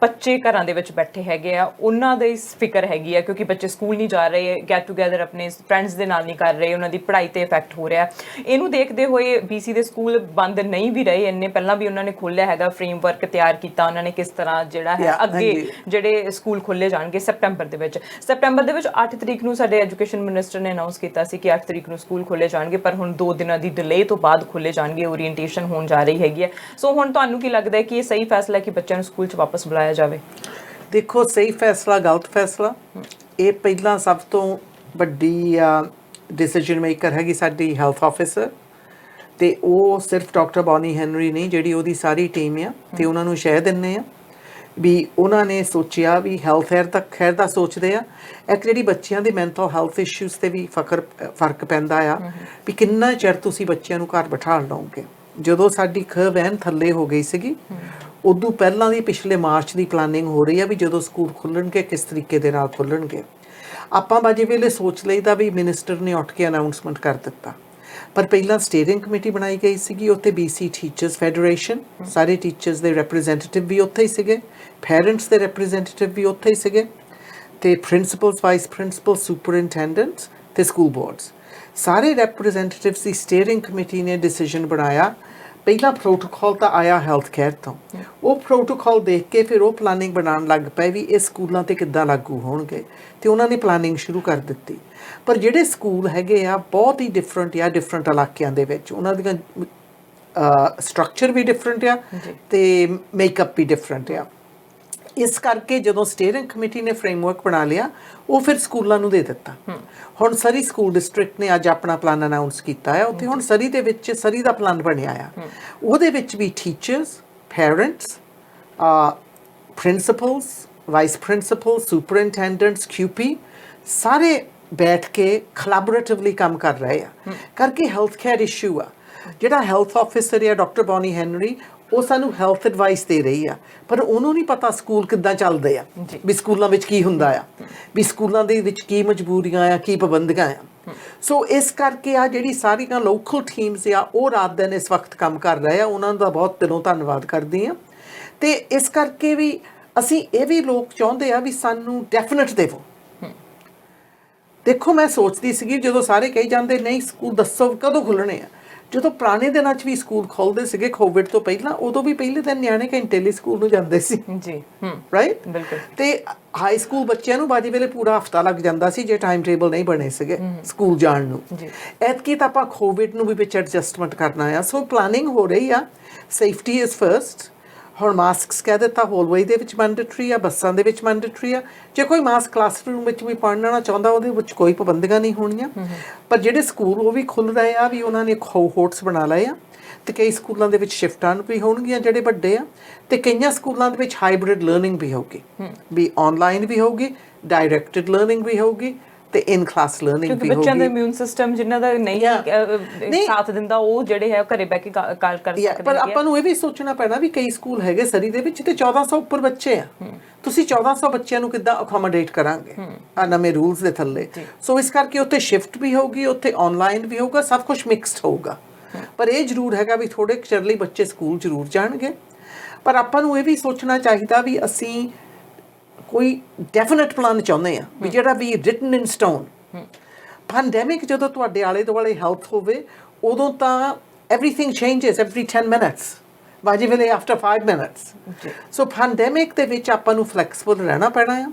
ਬੱਚੇ ਘਰਾਂ ਦੇ ਵਿੱਚ ਬੈਠੇ ਹੈਗੇ ਆ, ਉਹਨਾਂ ਦੀ ਫਿਕਰ ਹੈਗੀ ਆ, ਕਿਉਂਕਿ ਬੱਚੇ ਸਕੂਲ ਨਹੀਂ ਜਾ ਰਹੇ, ਗੈਟ ਟੂਗੈਦਰ ਆਪਣੇ ਫਰੈਂਡਸ ਦੇ ਨਾਲ ਨਹੀਂ ਕਰ ਰਹੇ, ਉਹਨਾਂ ਦੀ ਪੜ੍ਹਾਈ ਤੇ ਇਫੈਕਟ ਹੋ ਰਿਹਾ। ਇਹਨੂੰ ਦੇਖਦੇ ਹੋਏ BC ਦੇ ਸਕੂਲ ਬੰਦ ਨਹੀਂ ਵੀ ਰਹੇ, ਇੰਨੇ ਪਹਿਲਾਂ ਵੀ ਉਹਨਾਂ ਨੇ ਖੋਲ੍ਹਿਆ ਹੈਗਾ, ਫਰੇਮਵਰਕ ਤਿਆਰ ਕੀਤਾ ਉਹਨਾਂ ਨੇ ਕਿਸ ਤਰ੍ਹਾਂ ਜਿਹੜਾ ਹੈ ਅੱਗੇ ਜਿਹੜੇ ਸਕੂਲ ਖੋਲ੍ਹੇ ਜਾਣਗੇ ਸੈਪਟੈਂਬਰ ਦੇ ਵਿੱਚ। 8 ਤਰੀਕ ਨੂੰ ਸਾਡੇ ਐਜੂਕੇਸ਼ਨ ਮਿਨਿਸਟਰ ਨੇ ਅਨਾਉਂਸ ਕੀਤਾ ਸੀ ਕਿ 8 ਤਰੀਕ ਨੂੰ ਸਕੂਲ ਖੋਲ੍ਹੇ ਜਾਣਗੇ, ਪਰ ਹੁਣ 2 ਦਿਨਾਂ ਦੀ ਡਿਲੇ ਤੋਂ ਬਾਅਦ ਖੋਲ੍ਹੇ ਜਾਣਗੇ, ਓਰੀਐਂਟੇਸ਼ਨ ਹੋਣ ਜਾ ਰਹੀ ਹੈਗੀ ਹੈ। ਸੋ ਹੁਣ ਤੁਹਾਨੂੰ ਕੀ ਲੱਗਦਾ ਹੈ ਕਿ ਇਹ ਸਹੀ ਫੈਸਲਾ ਹੈ ਕਿ ਬੱਚਿਆਂ ਨੂੰ ਸਕੂਲ 'ਚ ਵਾਪਸ ਬੁਲਾਇਆ ਜਾਵੇ? ਦੇਖੋ, ਸਹੀ ਫੈਸਲਾ ਗਲਤ ਫੈਸਲਾ, ਇਹ ਪਹਿਲਾਂ ਸਭ ਤੋਂ ਵੱਡੀ ਡਿਸੀਜਨ ਮੇਕਰ ਹੈਗੀ ਸਾਡੀ ਹੈਲਥ ਆਫਿਸਰ, ਤੇ ਉਹ ਸਿਰਫ ਡਾਕਟਰ ਬੌਨੀ ਹੈਨਰੀ ਨਹੀਂ, ਜਿਹੜੀ ਉਹਦੀ ਸਾਰੀ ਟੀਮ ਆ, ਤੇ ਉਹਨਾਂ ਨੂੰ ਸ਼ਹਿ ਦਿੰਦੇ ਆ ਵੀ ਉਹਨਾਂ ਨੇ ਸੋਚਿਆ ਵੀ ਹੈਲਥ ਖੈਰ ਦਾ ਸੋਚਦੇ ਆ। ਇੱਕ ਜਿਹੜੀ ਬੱਚਿਆਂ ਦੇ ਮੈਂਟਲ ਹੈਲਥ ਇਸ਼ੂਜ਼ ਤੇ ਵੀ ਫਰਕ ਪੈਂਦਾ ਆ ਵੀ ਕਿੰਨਾ ਚਿਰ ਤੁਸੀਂ ਬੱਚਿਆਂ ਨੂੰ ਘਰ ਬਿਠਾ ਲਓਗੇ। ਜਦੋਂ ਸਾਡੀ ਵੈਨ ਥੱਲੇ ਹੋ ਗਈ ਸੀਗੀ, ਉਦੋਂ ਪਹਿਲਾਂ ਦੀ ਪਿਛਲੇ ਮਾਰਚ ਦੀ ਪਲਾਨਿੰਗ ਹੋ ਰਹੀ ਆ ਵੀ ਜਦੋਂ ਸਕੂਲ ਖੁੱਲ੍ਹਣਗੇ ਕਿਸ ਤਰੀਕੇ ਦੇ ਨਾਲ ਖੁੱਲ੍ਹਣਗੇ। ਆਪਾਂ ਬਾਜੇ ਵੇਲੇ ਸੋਚ ਲਈਦਾ ਵੀ ਮਿਨਿਸਟਰ ਨੇ ਉੱਠ ਕੇ ਅਨਾਊਂਸਮੈਂਟ ਕਰ ਦਿੱਤਾ, ਪਰ ਪਹਿਲਾਂ ਸਟੀਅਰਿੰਗ ਕਮੇਟੀ ਬਣਾਈ ਗਈ ਸੀਗੀ, ਉੱਥੇ BC ਟੀਚਰਸ ਫੈਡਰੇਸ਼ਨ, ਸਾਰੇ ਟੀਚਰਸ ਦੇ ਰਿਪਰੈਜ਼ੈਂਟੇਟਿਵ ਵੀ ਉੱਥੇ ਹੀ ਸੀਗੇ, ਪੈਰੈਂਟਸ ਦੇ ਰਿਪਰੈਜ਼ੈਂਟੇਟਿਵ ਵੀ ਉੱਥੇ ਹੀ ਸੀਗੇ, ਤੇ ਪ੍ਰਿੰਸੀਪਲਸ, ਵਾਈਸ ਪ੍ਰਿੰਸੀਪਲ, ਸੁਪਰਇੰਟੈਂਡੈਂਟਸ ਤੇ ਸਕੂਲ ਬੋਰਡਸ, ਸਾਰੇ ਰਿਪਰੈਜ਼ੈਂਟੇਟਿਵਸ ਦੀ ਸਟੀਅਰਿੰਗ ਕਮੇਟੀ ਨੇ ਡਿਸੀਜਨ ਬਣਾਇਆ। ਪਹਿਲਾਂ ਪ੍ਰੋਟੋਕੋਲ ਤਾਂ ਆਇਆ ਹੈਲਥ ਕੇਅਰ ਤੋਂ, ਉਹ ਪ੍ਰੋਟੋਕੋਲ ਦੇਖ ਕੇ ਫਿਰ ਉਹ ਪਲਾਨਿੰਗ ਬਣਾਉਣ ਲੱਗ ਪਏ ਵੀ ਇਹ ਸਕੂਲਾਂ ਤੇ ਕਿੱਦਾਂ ਲਾਗੂ ਹੋਣਗੇ, ਤੇ ਉਹਨਾਂ ਨੇ ਪਲਾਨਿੰਗ ਸ਼ੁਰੂ ਕਰ ਦਿੱਤੀ। ਪਰ ਜਿਹੜੇ ਸਕੂਲ ਹੈਗੇ ਆ ਬਹੁਤ ਹੀ ਡਿਫਰੈਂਟ ਆ, ਡਿਫਰੈਂਟ ਇਲਾਕਿਆਂ ਦੇ ਵਿੱਚ ਉਹਨਾਂ ਦੀਆਂ ਸਟਰਕਚਰ ਵੀ ਡਿਫਰੈਂਟ ਆ ਤੇ ਮੇਕਅਪ ਵੀ ਡਿਫਰੈਂਟ ਆ। ਇਸ ਕਰਕੇ ਜਦੋਂ ਸਟੀਅਰਿੰਗ ਕਮੇਟੀ ਨੇ ਫਰੇਮਵਰਕ ਬਣਾ ਲਿਆ, ਉਹ ਫਿਰ ਸਕੂਲਾਂ ਨੂੰ ਦੇ ਦਿੱਤਾ। ਹੁਣ ਸਰੀ ਸਕੂਲ ਡਿਸਟ੍ਰਿਕਟ ਨੇ ਅੱਜ ਆਪਣਾ ਪਲਾਨ ਅਨਾਊਂਸ ਕੀਤਾ ਹੈ। ਉੱਥੇ ਹੁਣ ਸਰੀ ਦੇ ਵਿੱਚ ਸਰੀ ਦਾ ਪਲਾਨ ਬਣਿਆ ਆ, ਉਹਦੇ ਵਿੱਚ ਵੀ teachers, parents, principals, vice principal, superintendents, QP ਸਾਰੇ ਬੈਠ ਕੇ ਕੋਲੈਬੋਰੇਟਿਵਲੀ ਕੰਮ ਕਰ ਰਹੇ ਆ। ਕਰਕੇ ਹੈਲਥ ਕੇਅਰ ਇਸ਼ੂ ਆ, ਜਿਹੜਾ ਹੈਲਥ ਆਫਿਸਰ ਆ ਡਾਕਟਰ ਬੌਨੀ ਹੈਨਰੀ, ਉਹ ਸਾਨੂੰ ਹੈਲਥ ਐਡਵਾਈਸ ਦੇ ਰਹੀ ਆ, ਪਰ ਉਹਨੂੰ ਨਹੀਂ ਪਤਾ ਸਕੂਲ ਕਿੱਦਾਂ ਚੱਲਦੇ ਆ, ਵੀ ਸਕੂਲਾਂ ਵਿੱਚ ਕੀ ਹੁੰਦਾ ਆ, ਵੀ ਸਕੂਲਾਂ ਦੇ ਵਿੱਚ ਕੀ ਮਜਬੂਰੀਆਂ ਆ, ਕੀ ਪਾਬੰਦੀਆਂ ਆ। ਸੋ ਇਸ ਕਰਕੇ ਆ ਜਿਹੜੀ ਸਾਰੀਆਂ ਲੋਕਲ ਟੀਮਸ ਆ, ਉਹ ਰਾਤ ਦਿਨ ਇਸ ਵਕਤ ਕੰਮ ਕਰ ਰਹੇ ਆ, ਉਹਨਾਂ ਦਾ ਬਹੁਤ ਦਿਲੋਂ ਧੰਨਵਾਦ ਕਰਦੀ ਆ। ਤੇ ਇਸ ਕਰਕੇ ਵੀ ਅਸੀਂ ਇਹ ਵੀ ਲੋਕ ਚਾਹੁੰਦੇ ਆ ਵੀ ਸਾਨੂੰ ਡੈਫੀਨਿਟ ਦੇਵੋ। ਦੇਖੋ, ਮੈਂ ਸੋਚਦੀ ਸੀਗੀ ਜਦੋਂ ਸਾਰੇ ਕਹੀ ਜਾਂਦੇ ਨਹੀਂ ਸਕੂਲ ਦੱਸੋ ਕਦੋਂ ਖੁੱਲ੍ਹਣੇ ਆ, ਜਦੋਂ ਪੁਰਾਣੇ ਦਿਨਾਂ 'ਚ ਵੀ ਸਕੂਲ ਖੋਲ੍ਹਦੇ ਸੀਗੇ ਕੋਵਿਡ ਤੋਂ ਪਹਿਲਾਂ, ਉਦੋਂ ਵੀ ਪਹਿਲੇ ਦਿਨ ਨਿਆਣੇ ਘੰਟੇ ਲਈ ਸਕੂਲ ਨੂੰ ਜਾਂਦੇ ਸੀ ਜੀ, ਰਾਈਟ, ਬਿਲਕੁਲ। ਤੇ ਹਾਈ ਸਕੂਲ ਬੱਚਿਆਂ ਨੂੰ ਬਾਜੀ ਵੇਲੇ ਪੂਰਾ ਹਫਤਾ ਲੱਗ ਜਾਂਦਾ ਸੀ ਜੇ ਟਾਈਮ ਟੇਬਲ ਨਹੀਂ ਬਣੇ ਸੀਗੇ ਸਕੂਲ ਜਾਣ ਨੂੰ। ਐਤਕੀ ਤਾਂ ਆਪਾਂ ਕੋਵਿਡ ਨੂੰ ਵੀ ਵਿੱਚ ਐਡਜਸਟਮੈਂਟ ਕਰਨਾ ਆ, ਸੋ ਪਲਾਨਿੰਗ ਹੋ ਰਹੀ ਆ। ਸੇਫਟੀ ਇਜ਼ ਫਰਸਟ, ਹੁਣ ਮਾਸਕਸ ਕਹਿ ਦਿੱਤਾ ਹੋਲਵੇ ਦੇ ਵਿੱਚ ਮੈਂਡੇਟਰੀ ਆ, ਬੱਸਾਂ ਦੇ ਵਿੱਚ ਮੈਂਡੇਟਰੀ ਆ। ਜੇ ਕੋਈ ਮਾਸਕ ਕਲਾਸਰੂਮ ਵਿੱਚ ਵੀ ਪੜ੍ਹਨਾ ਚਾਹੁੰਦਾ ਉਹਦੇ ਵਿੱਚ ਕੋਈ ਪਾਬੰਦੀਆਂ ਨਹੀਂ ਹੋਣੀਆਂ। ਪਰ ਜਿਹੜੇ ਸਕੂਲ ਉਹ ਵੀ ਖੁੱਲ੍ਹ ਰਹੇ ਆ, ਵੀ ਉਹਨਾਂ ਨੇ ਹੋਟਸ ਬਣਾ ਲਏ ਆ, ਤੇ ਕਈ ਸਕੂਲਾਂ ਦੇ ਵਿੱਚ ਸ਼ਿਫਟਾਂ ਵੀ ਹੋਣਗੀਆਂ ਜਿਹੜੇ ਵੱਡੇ ਆ, ਤੇ ਕਈਆਂ ਸਕੂਲਾਂ ਦੇ ਵਿੱਚ ਹਾਈਬ੍ਰਿਡ ਲਰਨਿੰਗ ਵੀ ਹੋਊਗੀ, ਵੀ ਆਨਲਾਈਨ ਵੀ ਹੋਊਗੀ, ਡਾਇਰੈਕਟਡ ਲਰਨਿੰਗ ਵੀ ਹੋਊਗੀ, ਤੇ ਇਨ ਕਲਾਸ ਲਰਨਿੰਗ ਵੀ ਹੋਊਗੀ। ਬੱਚਿਆਂ ਦਾ ਇਮਿਊਨ ਸਿਸਟਮ ਜਿਨ੍ਹਾਂ ਦਾ ਨਹੀਂ ਸਾਥ ਦਿੰਦਾ, ਉਹ ਜਿਹੜੇ ਹੈ ਘਰੇ ਬਹਿ ਕੇ ਕਰ ਸਕਦੇ ਆ। ਪਰ ਆਪਾਂ ਨੂੰ ਇਹ ਵੀ ਸੋਚਣਾ ਪੈਣਾ ਵੀ ਕਈ ਸਕੂਲ ਹੈਗੇ ਸਰੀ ਦੇ ਵਿੱਚ ਤੇ 1400 ਉੱਪਰ ਬੱਚੇ ਆ, ਤੁਸੀਂ 1400 ਬੱਚਿਆਂ ਨੂੰ ਕਿੱਦਾਂ ਅਕੋਮੋਡੇਟ ਕਰਾਂਗੇ ਆ ਨਵੇਂ ਰੂਲਸ ਦੇ ਥੱਲੇ। ਸੋ ਇਸ ਕਰਕੇ ਉੱਥੇ ਸ਼ਿਫਟ ਵੀ ਹੋਊਗੀ, ਉੱਥੇ ਆਨਲਾਈਨ ਵੀ ਹੋਊਗਾ, ਸਭ ਕੁਝ ਮਿਕਸਡ ਹੋਊਗਾ। ਪਰ ਇਹ ਜ਼ਰੂਰ ਹੈਗਾ ਵੀ ਥੋੜੇ ਚਿਰ ਲਈ ਬੱਚੇ ਸਕੂਲ ਜ਼ਰੂਰ ਜਾਣਗੇ। ਪਰ ਆਪਾਂ ਨੂੰ ਇਹ ਵੀ ਸੋਚਣਾ ਚਾਹੀਦਾ ਵੀ ਅਸੀਂ ਕੋਈ ਡੈਫੀਨਿਟ ਪਲਾਨ ਚਾਹੁੰਦੇ ਆ ਵੀ ਜਿਹੜਾ ਵੀ ਰਿਟਨ ਇਨ ਸਟੋਨ। ਪੈਂਡੈਮਿਕ ਜਦੋਂ ਤੁਹਾਡੇ ਆਲੇ ਦੁਆਲੇ ਹੈਲਥ ਹੋਵੇ ਉਦੋਂ ਤਾਂ ਐਵਰੀਥਿੰਗ ਚੇਂਜਸ ਐਵਰੀ 10 ਮਿੰਟਸ, ਬਾਜੀ ਵੇਲੇ ਆਫਟਰ 5 ਮਿੰਟਸ। ਸੋ ਪੈਂਡੈਮਿਕ ਦੇ ਵਿੱਚ ਆਪਾਂ ਨੂੰ ਫਲੈਕਸੀਬਲ ਰਹਿਣਾ ਪੈਣਾ ਆ।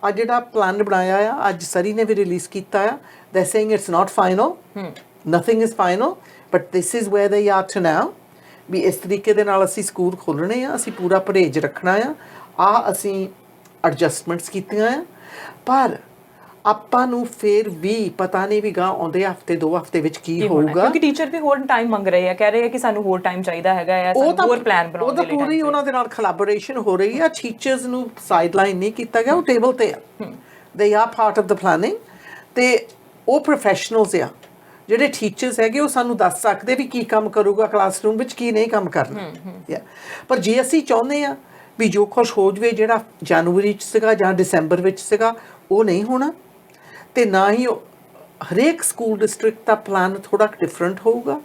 ਆ ਜਿਹੜਾ ਪਲਾਨ ਬਣਾਇਆ ਆ, ਅੱਜ ਸਰੀ ਨੇ ਵੀ ਰਿਲੀਜ਼ ਕੀਤਾ ਆ, they saying it's not final, nothing is final, but this is where they are to now. ਵੀ ਇਸ ਤਰੀਕੇ ਦੇ ਨਾਲ ਅਸੀਂ ਸਕੂਲ ਖੋਲ੍ਹਣੇ ਆ, ਅਸੀਂ ਪੂਰਾ ਪਰਹੇਜ਼ ਰੱਖਣਾ ਆ ਅਸੀਂ ਐਡਜਸਟਮੈਂਟਸ ਕੀਤੀਆਂ ਆ। ਪਰ ਆਪਾਂ ਨੂੰ ਫਿਰ ਵੀ ਪਤਾ ਨਹੀਂ ਵੀ ਗਾਂ ਆਉਂਦੇ ਹਫਤੇ 2 ਹਫਤੇ ਵਿੱਚ ਕੀ ਹੋਊਗਾ, ਕਿਉਂਕਿ ਟੀਚਰ ਵੀ ਹੋਰ ਟਾਈਮ ਮੰਗ ਰਹੇ ਆ, ਕਹਿ ਰਹੇ ਆ ਕਿ ਸਾਨੂੰ ਹੋਰ ਟਾਈਮ ਚਾਹੀਦਾ ਹੈਗਾ ਆ, ਸਾਨੂੰ ਹੋਰ ਪਲਾਨ ਬਣਾਉਣ ਦੇ ਲਈ। ਉਹ ਤਾਂ ਪੂਰੀ ਉਹਨਾਂ ਦੇ ਨਾਲ ਕੋਲੈਬੋਰੇਸ਼ਨ ਹੋ ਰਹੀ ਆ। ਟੀਚਰਸ ਨੂੰ ਸਾਈਡਲਾਈਨ ਨਹੀਂ ਕੀਤਾ ਗਿਆ, ਉਹ ਟੇਬਲ ਤੇ ਆ, they are part of the planning. ਤੇ ਉਹ ਪ੍ਰੋਫੈਸ਼ਨਲਸ ਆ ਜਿਹੜੇ ਟੀਚਰਸ ਹੈਗੇ, ਉਹ ਸਾਨੂੰ ਦੱਸ ਸਕਦੇ ਵੀ ਕੀ ਕੰਮ ਕਰੂਗਾ ਕਲਾਸਰੂਮ ਵਿੱਚ, ਕੀ ਨਹੀਂ ਕੰਮ ਕਰਨਾ। ਪਰ ਜੇ ਅਸੀਂ ਚਾਹੁੰਦੇ ਆ ਵੀ ਜੋ ਕੁਛ ਹੋ ਜਾਵੇ ਜਿਹੜਾ ਜਨਵਰੀ 'ਚ ਸੀਗਾ ਜਾਂ ਦਸੰਬਰ ਵਿੱਚ ਸੀਗਾ, ਉਹ ਨਹੀਂ ਹੋਣਾ। ਤੇ ਨਾ ਹੀ ਹਰੇਕ ਸਕੂਲ ਡਿਸਟ੍ਰਿਕਟ ਦਾ ਪਲਾਨ ਥੋੜਾ ਡਿਫਰੈਂਟ ਹੋਊਗਾ।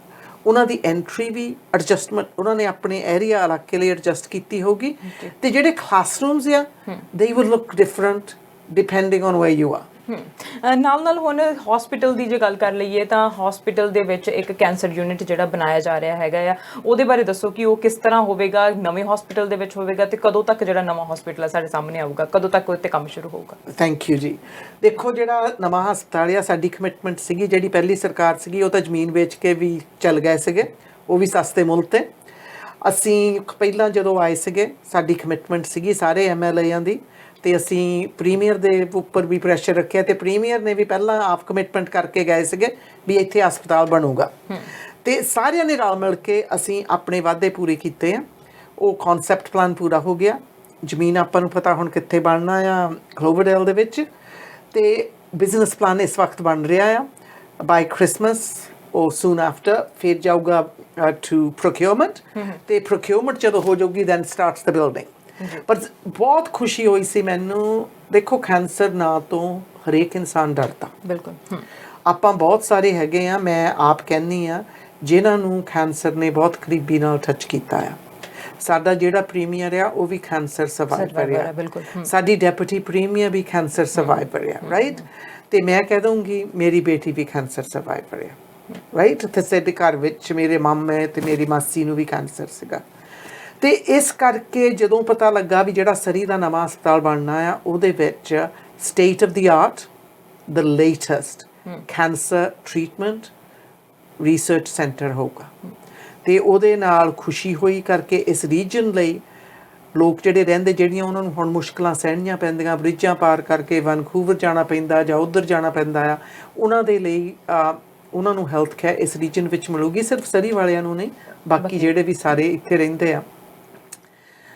ਉਹਨਾਂ ਦੀ ਐਂਟਰੀ ਵੀ ਐਡਜਸਟਮੈਂਟ ਉਹਨਾਂ ਨੇ ਆਪਣੇ ਏਰੀਆ ਇਲਾਕੇ ਲਈ ਐਡਜਸਟ ਕੀਤੀ ਹੋਊਗੀ। ਤੇ ਜਿਹੜੇ ਕਲਾਸਰੂਮਸ ਆ they will look different depending on where you ਆ। ਨਾਲ ਹੁਣ ਹਸਪੀਟਲ ਦੀ ਜੇ ਗੱਲ ਕਰ ਲਈਏ ਤਾਂ ਹਸਪੀਟਲ ਦੇ ਵਿੱਚ ਇੱਕ ਕੈਂਸਰ ਯੂਨਿਟ ਜਿਹੜਾ ਬਣਾਇਆ ਜਾ ਰਿਹਾ ਹੈਗਾ ਆ, ਉਹਦੇ ਬਾਰੇ ਦੱਸੋ ਕਿ ਉਹ ਕਿਸ ਤਰ੍ਹਾਂ ਹੋਵੇਗਾ, ਨਵੇਂ ਹਸਪੀਟਲ ਦੇ ਵਿੱਚ ਹੋਵੇਗਾ, ਤੇ ਕਦੋਂ ਤੱਕ ਜਿਹੜਾ ਨਵਾਂ ਹਸਪੀਟਲ ਹੈ ਸਾਡੇ ਸਾਹਮਣੇ ਆਊਗਾ, ਕਦੋਂ ਤੱਕ ਉੱਤੇ ਕੰਮ ਸ਼ੁਰੂ ਹੋਊਗਾ? ਥੈਂਕ ਯੂ ਜੀ। ਦੇਖੋ ਜਿਹੜਾ ਨਵਾਂ ਹਸਪਤਾਲ ਆ, ਸਾਡੀ ਕਮਿਟਮੈਂਟ ਸੀਗੀ, ਜਿਹੜੀ ਪਹਿਲੀ ਸਰਕਾਰ ਸੀਗੀ ਉਹ ਤਾਂ ਜ਼ਮੀਨ ਵੇਚ ਕੇ ਵੀ ਚੱਲ ਗਏ ਸੀਗੇ, ਉਹ ਵੀ ਸਸਤੇ ਮੁੱਲ ਤੇ। ਅਸੀਂ ਪਹਿਲਾਂ ਜਦੋਂ ਆਏ ਸੀਗੇ ਸਾਡੀ ਕਮਿਟਮੈਂਟ ਸੀਗੀ ਸਾਰੇ MLAਆਂ ਦੀ, ਤੇ ਅਸੀਂ ਪ੍ਰੀਮੀਅਰ ਦੇ ਉੱਪਰ ਵੀ ਪ੍ਰੈਸ਼ਰ ਰੱਖਿਆ, ਤੇ ਪ੍ਰੀਮੀਅਰ ਨੇ ਵੀ ਪਹਿਲਾਂ ਆਪ ਕਮਿਟਮੈਂਟ ਕਰਕੇ ਗਏ ਸੀਗੇ ਵੀ ਇੱਥੇ ਹਸਪਤਾਲ ਬਣੂਗਾ। ਤੇ ਸਾਰਿਆਂ ਨੇ ਰਲ ਮਿਲ ਕੇ ਅਸੀਂ ਆਪਣੇ ਵਾਅਦੇ ਪੂਰੇ ਕੀਤੇ ਆ। ਉਹ ਕਨਸੈਪਟ ਪਲਾਨ ਪੂਰਾ ਹੋ ਗਿਆ, ਜ਼ਮੀਨ ਆਪਾਂ ਨੂੰ ਪਤਾ ਹੁਣ ਕਿੱਥੇ ਬਣਨਾ ਆ, ਕਲੋਵਰਡੇਲ ਦੇ ਵਿੱਚ। ਤੇ ਬਿਜ਼ਨਸ ਪਲਾਨ ਇਸ ਵਕਤ ਬਣ ਰਿਹਾ ਆ। ਬਾਈ ਕ੍ਰਿਸਮਸ ਉਹ ਸੂਨ ਆਫਟਰ ਫਿਰ ਜਾਊਗਾ ਟੂ ਪ੍ਰੋਕਿਉਰਮੈਂਟ, ਤੇ ਪ੍ਰੋਕਿਉਰਮੈਂਟ ਜਦੋਂ ਹੋ ਜਾਊਗੀ ਦੈਨ ਸਟਾਰਟਸ ਦ ਬਿਲਡਿੰਗ। ਪਰ ਬਹੁਤ ਖੁਸ਼ੀ ਹੋਈ ਸੀ ਮੈਨੂੰ। ਦੇਖੋ ਕੈਂਸਰ ਨਾਂ ਤੋਂ ਹਰੇਕ ਇਨਸਾਨ ਡਰਦਾ, ਬਿਲਕੁਲ। ਆਪਾਂ ਬਹੁਤ ਸਾਰੇ ਹੈਗੇ ਆ, ਮੈਂ ਆਪ ਕਹਿੰਦੀ ਆ, ਜਿਨ੍ਹਾਂ ਨੂੰ ਕੈਂਸਰ ਨੇ ਬਹੁਤ ਕਰੀਬੀ ਨਾਲ ਟੱਚ ਕੀਤਾ ਆ। ਸਾਡਾ ਜਿਹੜਾ ਪ੍ਰੀਮੀਅਰ ਆ ਉਹ ਵੀ ਕੈਂਸਰ ਸਰਵਾਈਵਰ ਆ, ਸਾਡੀ ਡੈਪੂਟੀ ਪ੍ਰੀਮੀਅਰ ਵੀ ਕੈਂਸਰ ਸਰਵਾਈਵਰ ਆ, ਰਾਈਟ। ਤੇ ਮੈਂ ਕਹਿ ਦਊਂਗੀ ਮੇਰੀ ਬੇਟੀ ਵੀ ਕੈਂਸਰ ਸਰਵਾਈਵਰ ਆ, ਰਾਈਟ। ਤੇ ਸਾਡੇ ਘਰ ਵਿੱਚ ਮੇਰੇ ਮਾਮੇ ਤੇ ਮੇਰੀ ਮਾਸੀ ਨੂੰ ਵੀ ਕੈਂਸਰ ਸੀਗਾ। ਤੇ ਇਸ ਕਰਕੇ ਜਦੋਂ ਪਤਾ ਲੱਗਾ ਵੀ ਜਿਹੜਾ ਸਰੀ ਦਾ ਨਵਾਂ ਹਸਪਤਾਲ ਬਣਨਾ ਆ, ਉਹਦੇ ਵਿੱਚ state of the art, the latest cancer treatment research centre ਹੋਊਗਾ। ਤੇ ਉਹਦੇ ਨਾਲ ਖੁਸ਼ੀ ਹੋਈ ਕਰਕੇ ਇਸ ਰੀਜਨ ਲਈ ਲੋਕ ਜਿਹੜੇ ਰਹਿੰਦੇ, ਜਿਹੜੀਆਂ ਉਹਨਾਂ ਨੂੰ ਹੁਣ ਮੁਸ਼ਕਲਾਂ ਸਹਿਣੀਆਂ ਪੈਂਦੀਆਂ, ਬ੍ਰਿਜਾਂ ਪਾਰ ਕਰਕੇ ਵੈਨਕੂਵਰ ਜਾਣਾ ਪੈਂਦਾ ਜਾਂ ਉੱਧਰ ਜਾਣਾ ਪੈਂਦਾ ਆ, ਉਹਨਾਂ ਦੇ ਲਈ ਉਹਨਾਂ ਨੂੰ ਹੈਲਥ ਕੇਅਰ ਇਸ ਰੀਜਨ ਵਿੱਚ ਮਿਲੂਗੀ। ਸਿਰਫ ਸਰੀ ਵਾਲਿਆਂ ਨੂੰ ਨਹੀਂ, ਬਾਕੀ ਜਿਹੜੇ ਵੀ ਸਾਰੇ ਇੱਥੇ ਰਹਿੰਦੇ ਆ।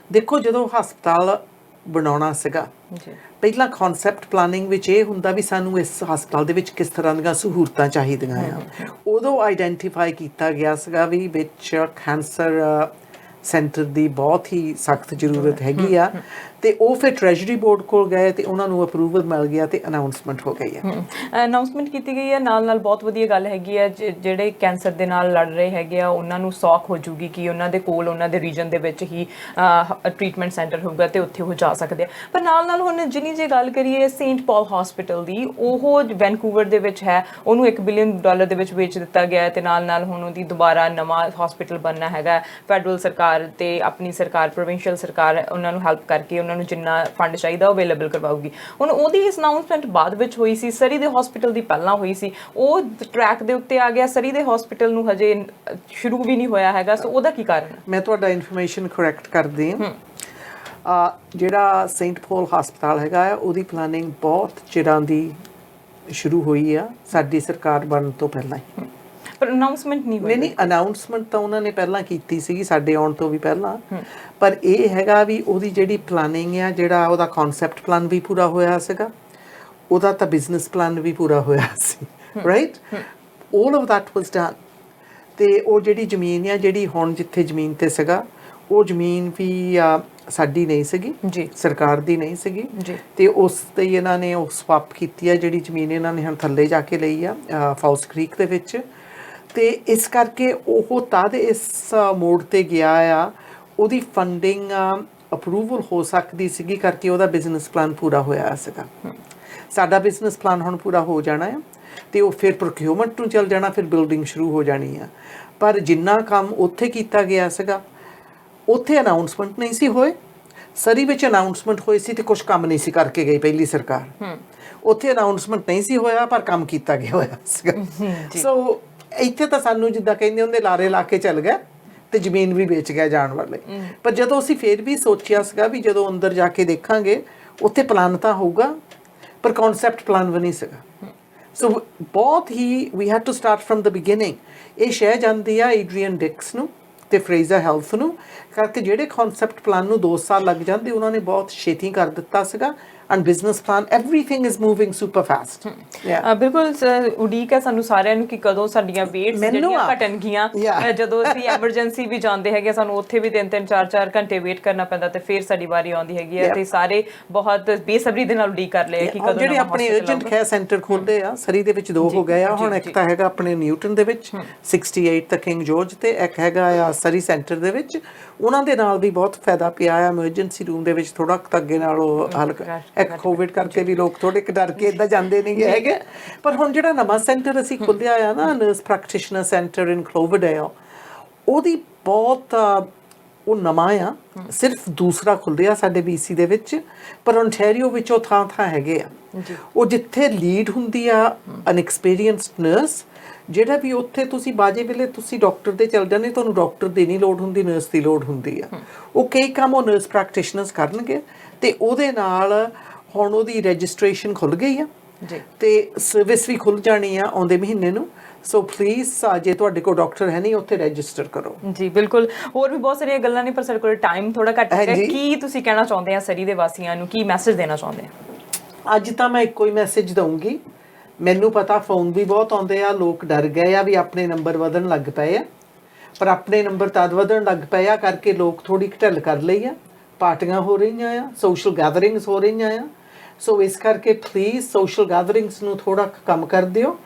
ਦੇਖੋ ਜਦੋਂ ਹਸਪਤਾਲ ਬਣਾਉਣਾ ਸੀਗਾ, ਪਹਿਲਾਂ ਕਨਸੈਪਟ ਪਲਾਨਿੰਗ ਵਿੱਚ ਇਹ ਹੁੰਦਾ ਵੀ ਸਾਨੂੰ ਇਸ ਹਸਪਤਾਲ ਦੇ ਵਿੱਚ ਕਿਸ ਤਰ੍ਹਾਂ ਦੀਆਂ ਸਹੂਲਤਾਂ ਚਾਹੀਦੀਆਂ ਆ। ਉਦੋਂ ਆਈਡੈਂਟੀਫਾਈ ਕੀਤਾ ਗਿਆ ਸੀਗਾ ਵੀ ਵਿੱਚ ਕੈਂਸਰ ਸੈਂਟਰ ਦੀ ਬਹੁਤ ਹੀ ਸਖਤ ਜ਼ਰੂਰਤ ਹੈਗੀ ਆ। ਤੇ ਉਹ ਫਿਰ ਟ੍ਰੈਜਰੀ ਬੋਰਡ ਕੋਲ ਗਏ ਤੇ ਉਹਨਾਂ ਨੂੰ ਅਪਰੂਵਲ ਮਿਲ ਗਿਆ ਤੇ ਅਨਾਉਂਸਮੈਂਟ ਹੋ ਗਈ ਹੈ। ਅਨਾਉਂਸਮੈਂਟ ਕੀਤੀ ਗਈ ਹੈ, ਨਾਲ ਬਹੁਤ ਵਧੀਆ ਗੱਲ ਹੈਗੀ ਹੈ। ਜਿਹੜੇ ਕੈਂਸਰ ਦੇ ਨਾਲ ਲੜ ਰਹੇ ਹੈਗੇ ਆ ਉਹਨਾਂ ਨੂੰ ਸੌਖ ਹੋ ਜੂਗੀ ਕਿ ਉਹਨਾਂ ਦੇ ਕੋਲ ਉਹਨਾਂ ਦੇ ਰੀਜਨ ਦੇ ਵਿੱਚ ਹੀ ਟ੍ਰੀਟਮੈਂਟ ਸੈਂਟਰ ਹੋਊਗਾ ਤੇ ਉੱਥੇ ਉਹ ਜਾ ਸਕਦੇ ਆ। ਪਰ ਨਾਲ ਹੁਣ ਜਿੰਨੀ ਜੇ ਗੱਲ ਕਰੀਏ ਸੇਂਟ ਪੌਲ ਹਸਪੀਟਲ ਦੀ, ਉਹ ਵੈਨਕੂਵਰ ਦੇ ਵਿੱਚ ਹੈ, ਉਹਨੂੰ $1 ਬਿਲੀਅਨ ਦੇ ਵਿੱਚ ਵੇਚ ਦਿੱਤਾ ਗਿਆ ਤੇ ਨਾਲ ਹੁਣ ਉਹਦੀ ਦੁਬਾਰਾ ਨਵਾਂ ਹਸਪੀਟਲ ਬਣਨਾ ਹੈਗਾ। ਫੈਡਰਲ ਸਰਕਾਰ ਤੇ ਆਪਣੀ ਸਰਕਾਰ, ਪ੍ਰੋਵਿੰਸ਼ੀਅਲ ਸਰਕਾਰ ਉਹਨਾਂ ਨੂੰ ਹੈਲਪ ਕਰਕੇ ਉਹਨਾਂ ਉਹਨਾਂ ਨੂੰ ਜਿੰਨਾ ਫੰਡ ਚਾਹੀਦਾ ਉਹ ਅਵੇਲੇਬਲ ਕਰਵਾਊਗੀ। ਹੁਣ ਉਹਦੀ ਇਸ ਅਨਾਉਂਸਮੈਂਟ ਬਾਅਦ ਵਿੱਚ ਹੋਈ ਸੀ, ਸਰੀ ਦੇ ਹਸਪੀਟਲ ਦੀ ਪਹਿਲਾਂ ਹੋਈ ਸੀ, ਉਹ ਟਰੈਕ ਦੇ ਉੱਤੇ ਆ ਗਿਆ, ਸਰੀ ਦੇ ਹਸਪੀਟਲ ਨੂੰ ਹਜੇ ਸ਼ੁਰੂ ਵੀ ਨਹੀਂ ਹੋਇਆ ਹੈਗਾ, ਸੋ ਉਹਦਾ ਕੀ ਕਾਰਨ ਹੈ? ਮੈਂ ਤੁਹਾਡਾ ਇਨਫੋਰਮੇਸ਼ਨ ਕਰੈਕਟ ਕਰਦੀ ਹਾਂ। ਜਿਹੜਾ ਸੇਂਟ ਪੌਲ ਹਸਪਤਾਲ ਹੈਗਾ ਆ, ਉਹਦੀ ਪਲਾਨਿੰਗ ਬਹੁਤ ਚਿਰਾਂ ਦੀ ਸ਼ੁਰੂ ਹੋਈ ਆ, ਸਾਡੀ ਸਰਕਾਰ ਬਣਨ ਤੋਂ ਪਹਿਲਾਂ ਹੀ। ਪਰ ਅਨਾਉਂਸਮੈਂਟ ਨਹੀਂ ਹੋਈ? ਨਹੀਂ, ਅਨਾਉਂਸਮੈਂਟ ਤਾਂ ਉਹਨਾਂ ਨੇ ਪਹਿਲਾਂ ਕੀਤੀ ਸੀਗੀ, ਸਾਡੇ ਆਉਣ ਤੋਂ ਵੀ ਪਹਿਲਾਂ। ਪਰ ਇਹ ਹੈਗਾ ਵੀ ਉਹਦੀ ਜਿਹੜੀ ਪਲਾਨਿੰਗ ਆ, ਜਿਹੜਾ ਉਹਦਾ ਕਨਸੈਪਟ ਪਲਾਨ ਵੀ ਪੂਰਾ ਹੋਇਆ ਸੀਗਾ, ਉਹਦਾ ਤਾਂ ਬਿਜ਼ਨਸ ਪਲਾਨ ਵੀ ਪੂਰਾ ਹੋਇਆ ਸੀ, right? All of that was done. ਤੇ ਉਹ ਜਿਹੜੀ ਜ਼ਮੀਨ ਆ, ਜਿਹੜੀ ਹੁਣ ਜਿੱਥੇ ਜ਼ਮੀਨ ਤੇ ਸੀਗਾ, ਉਹ ਜ਼ਮੀਨ ਵੀ ਸਾਡੀ ਨਹੀਂ ਸੀਗੀ ਜੀ, ਸਰਕਾਰ ਦੀ ਨਹੀਂ ਸੀਗੀ ਜੀ। ਤੇ ਉਸ ਤੇ ਇਹਨਾਂ ਨੇ ਉਹ ਸਵਾਪ ਕੀਤੀ ਆ, ਜਿਹੜੀ ਜ਼ਮੀਨ ਇਹਨਾਂ ਨੇ ਹੁਣ ਥੱਲੇ ਜਾ ਕੇ ਲਈ ਆ ਫਾਉਸ ਕ੍ਰੀਕ ਦੇ ਵਿੱਚ। ਤੇ ਇਸ ਕਰਕੇ ਉਹ ਤਦ ਇਸ ਮੋੜ ਤੇ ਗਿਆ ਆ, ਉਹਦੀ ਫੰਡਿੰਗ ਅਪਰੂਵਲ ਹੋ ਸਕਦੀ ਸੀਗੀ ਕਰਕੇ ਉਹਦਾ ਬਿਜ਼ਨਸ ਪਲਾਨ ਪੂਰਾ ਹੋਇਆ ਸੀਗਾ। ਸਾਡਾ ਬਿਜ਼ਨਸ ਪਲਾਨ ਹੁਣ ਪੂਰਾ ਹੋ ਜਾਣਾ ਹੈ ਤੇ ਉਹ ਫਿਰ ਪ੍ਰੋਕਿਊਰਮੈਂਟ ਨੂੰ ਚੱਲ ਜਾਣਾ, ਫਿਰ ਬਿਲਡਿੰਗ ਸ਼ੁਰੂ ਹੋ ਜਾਣੀ ਆ। ਪਰ ਜਿੰਨਾ ਕੰਮ ਉੱਥੇ ਕੀਤਾ ਗਿਆ ਸੀਗਾ, ਉੱਥੇ ਅਨਾਉਂਸਮੈਂਟ ਨਹੀਂ ਸੀ ਹੋਏ। ਸਰੀ ਵਿੱਚ ਅਨਾਉਂਸਮੈਂਟ ਹੋਈ ਸੀ ਤੇ ਕੁਝ ਕੰਮ ਨਹੀਂ ਸੀ ਕਰਕੇ ਗਈ ਪਹਿਲੀ ਸਰਕਾਰ। ਉੱਥੇ ਅਨਾਉਂਸਮੈਂਟ ਨਹੀਂ ਸੀ ਹੋਇਆ, ਪਰ ਕੰਮ ਕੀਤਾ ਗਿਆ ਹੋਇਆ ਸੀਗਾ। ਸੋ ਇੱਥੇ ਤਾਂ ਸਾਨੂੰ ਜਿੱਦਾਂ ਕਹਿੰਦੇ ਹੁੰਦੇ ਲਾਰੇ ਲਾ ਕੇ ਚੱਲ ਗਿਆ ਤੇ ਜ਼ਮੀਨ ਵੀ ਵੇਚ ਗਿਆ ਜਾਣ ਵਾਲੇ। ਪਰ ਜਦੋਂ ਅਸੀਂ ਫਿਰ ਵੀ ਸੋਚਿਆ ਸੀਗਾ ਵੀ ਜਦੋਂ ਅੰਦਰ ਜਾ ਕੇ ਦੇਖਾਂਗੇ, ਉੱਥੇ ਪਲਾਨ ਤਾਂ ਹੋਊਗਾ ਪਰ ਕਨਸੈਪਟ ਪਲਾਨ ਵੀ ਨਹੀਂ ਸੀਗਾ। ਸੋ ਬਹੁਤ ਹੀ we had to start from the beginning. ਇਹ ਸ਼ਹਿ ਜਾਂਦੀ ਆ ਏਡਰੀਅਨ ਡਿਕਸ ਨੂੰ ਤੇ ਫਰੇਜ਼ਰ ਹੈਲਥ ਨੂੰ, ਕਰਕੇ ਜਿਹੜੇ ਕਨਸੈਪਟ ਪਲਾਨ ਨੂੰ 2 ਸਾਲ ਲੱਗ ਜਾਂਦੇ, ਉਹਨਾਂ ਨੇ ਬਹੁਤ ਛੇਤੀ ਕਰ ਦਿੱਤਾ ਸੀਗਾ। and business plan, everything is moving super fast. ਬਿਲਕੁਲ ਉਡੀਕ ਹੈ ਸਾਨੂੰ ਸਾਰਿਆਂ ਨੂੰ ਕਿ ਕਦੋਂ ਸਾਡੀਆਂ ਵੇਟਸ ਜਿਹੜੀਆਂ ਘਟਣਗੀਆਂ। ਜਦੋਂ ਅਸੀਂ ਐਮਰਜੈਂਸੀ ਵੀ ਜਾਂਦੇ ਹੈਗੇ, ਸਾਨੂੰ ਉੱਥੇ ਵੀ 3-3 4-4 ਘੰਟੇ ਵੇਟ ਕਰਨਾ ਪੈਂਦਾ ਤੇ ਫਿਰ ਸਾਡੀ ਵਾਰੀ ਆਉਂਦੀ ਹੈਗੀ ਹੈ ਤੇ ਸਾਰੇ ਬਹੁਤ ਬੇਸਬਰੀ ਦੇ ਨਾਲ ਉਡੀਕ ਕਰ ਲਏ ਕਿ ਕਦੋਂ ਜਿਹੜੇ ਆਪਣੇ ਅਰਜੈਂਟ ਕੇਅਰ ਸੈਂਟਰ ਖੋਲਦੇ ਆ। ਸਰੀ ਦੇ ਵਿੱਚ 2 ਹੋ ਗਏ ਆ ਹੁਣ, ਇੱਕ ਤਾਂ ਹੈਗਾ ਆਪਣੇ ਨਿਊਟਨ ਦੇ ਵਿੱਚ 68 ਤਾਂ ਕਿੰਗ ਜਾਰਜ ਤੇ ਇੱਕ ਹੈਗਾ ਆ ਸਰੀ ਸੈਂਟਰ ਦੇ ਵਿੱਚ। ਉਹਨਾਂ ਦੇ ਨਾਲ ਵੀ ਬਹੁਤ ਫਾਇਦਾ ਪਿਆ ਆ। ਐਮਰਜੈਂਸੀ ਰੂਮ ਦੇ ਵਿੱਚ ਥੋੜਾ ਅੱਗੇ ਨਾਲੋਂ ਹਲਕਾ, ਇੱਕ ਕੋਵਿਡ ਕਰਕੇ ਵੀ ਲੋਕ ਥੋੜੇ ਡਰ ਕੇ ਇੱਦਾਂ ਜਾਂਦੇ ਨਹੀਂ ਹੈਗੇ। ਪਰ ਹੁਣ ਜਿਹੜਾ ਨਵਾਂ ਸੈਂਟਰ ਅਸੀਂ ਖੋਲ੍ਹਿਆ ਆ ਨਾ, ਨਰਸ ਪ੍ਰੈਕਟੀਸ਼ਨਰ ਸੈਂਟਰ ਇਨ ਕਲੋਵਰਡੇਲ, ਉਹਦੀ ਬਹੁਤ ਉਹ ਨਵਾਂ ਆ, ਸਿਰਫ ਦੂਸਰਾ ਖੁੱਲ੍ਹਿਆ ਸਾਡੇ BC ਦੇ ਵਿੱਚ। ਪਰ ਓਨਟਾਰੀਓ ਵਿੱਚ ਉਹ ਥਾਂ ਹੈਗੇ ਆ, ਉਹ ਜਿੱਥੇ ਲੀਡ ਹੁੰਦੀ ਆ ਅਨਐਕਸਪੀਰੀਅੰਸਡ ਨਰਸ। ਜਿਹੜਾ ਵੀ ਉੱਥੇ ਤੁਸੀਂ ਬਾਜੇ ਵੇਲੇ ਤੁਸੀਂ ਡਾਕਟਰ ਦੇ ਚੱਲ ਜਾਂਦੇ, ਤੁਹਾਨੂੰ ਡਾਕਟਰ ਦੀ ਨਹੀਂ ਲੋੜ ਹੁੰਦੀ, ਨਰਸ ਦੀ ਲੋੜ ਹੁੰਦੀ ਆ। ਉਹ ਕਈ ਕੰਮ ਉਹ ਨਰਸ ਪ੍ਰੈਕਟੀਸ਼ਨਰਸ ਕਰਨਗੇ ਤੇ ਉਹਦੇ ਨਾਲ ਹੁਣ ਉਹਦੀ ਰਜਿਸਟ੍ਰੇਸ਼ਨ ਖੁੱਲ ਗਈ ਆ ਤੇ ਸਰਵਿਸ ਵੀ ਖੁੱਲ ਜਾਣੀ ਆ ਆਉਂਦੇ ਮਹੀਨੇ ਨੂੰ। ਸੋ ਪਲੀਜ਼ ਜੇ ਤੁਹਾਡੇ ਕੋਲ ਡਾਕਟਰ ਹੈ ਨਹੀਂ, ਉੱਥੇ ਰਜਿਸਟਰ ਕਰੋ। ਜੀ ਬਿਲਕੁਲ, ਹੋਰ ਵੀ ਬਹੁਤ ਸਾਰੀਆਂ ਗੱਲਾਂ ਨੇ ਪਰ ਸਾਡੇ ਕੋਲ ਟਾਈਮ ਥੋੜਾ ਘੱਟ ਹੈ। ਕੀ ਤੁਸੀਂ ਕਹਿਣਾ ਚਾਹੁੰਦੇ ਆ ਸਰੀ ਦੇ ਵਾਸੀਆਂ ਨੂੰ, ਕੀ ਮੈਸੇਜ ਦੇਣਾ ਚਾਹੁੰਦੇ ਆ? ਅੱਜ ਤਾਂ ਮੈਂ ਇੱਕੋ ਹੀ ਮੈਸੇਜ ਦਊਂਗੀ। ਮੈਨੂੰ ਪਤਾ ਫੋਨ ਵੀ ਬਹੁਤ ਆਉਂਦੇ ਆ, ਲੋਕ ਡਰ ਗਏ ਆ ਵੀ ਆਪਣੇ ਨੰਬਰ ਵਧਣ ਲੱਗ ਪਏ ਆ। ਪਰ ਆਪਣੇ ਨੰਬਰ ਤਦ ਵਧਣ ਲੱਗ ਪਏ ਆ ਕਰਕੇ ਲੋਕ ਥੋੜੀ ਢਿੱਲ ਕਰ ਲਈ ਆ। ਪਾਰਟੀਆਂ ਹੋ ਰਹੀਆਂ ਆ, ਸੋਸ਼ਲ ਗੈਦਰਿੰਗਸ ਹੋ ਰਹੀਆਂ ਆ। ਸੋ ਇਸ ਕਰਕੇ ਪਲੀਜ਼ ਸੋਸ਼ਲ ਗੈਦਰਿੰਗਸ ਨੂੰ ਥੋੜਾ ਕੰਮ ਕਰ ਦਿਓ।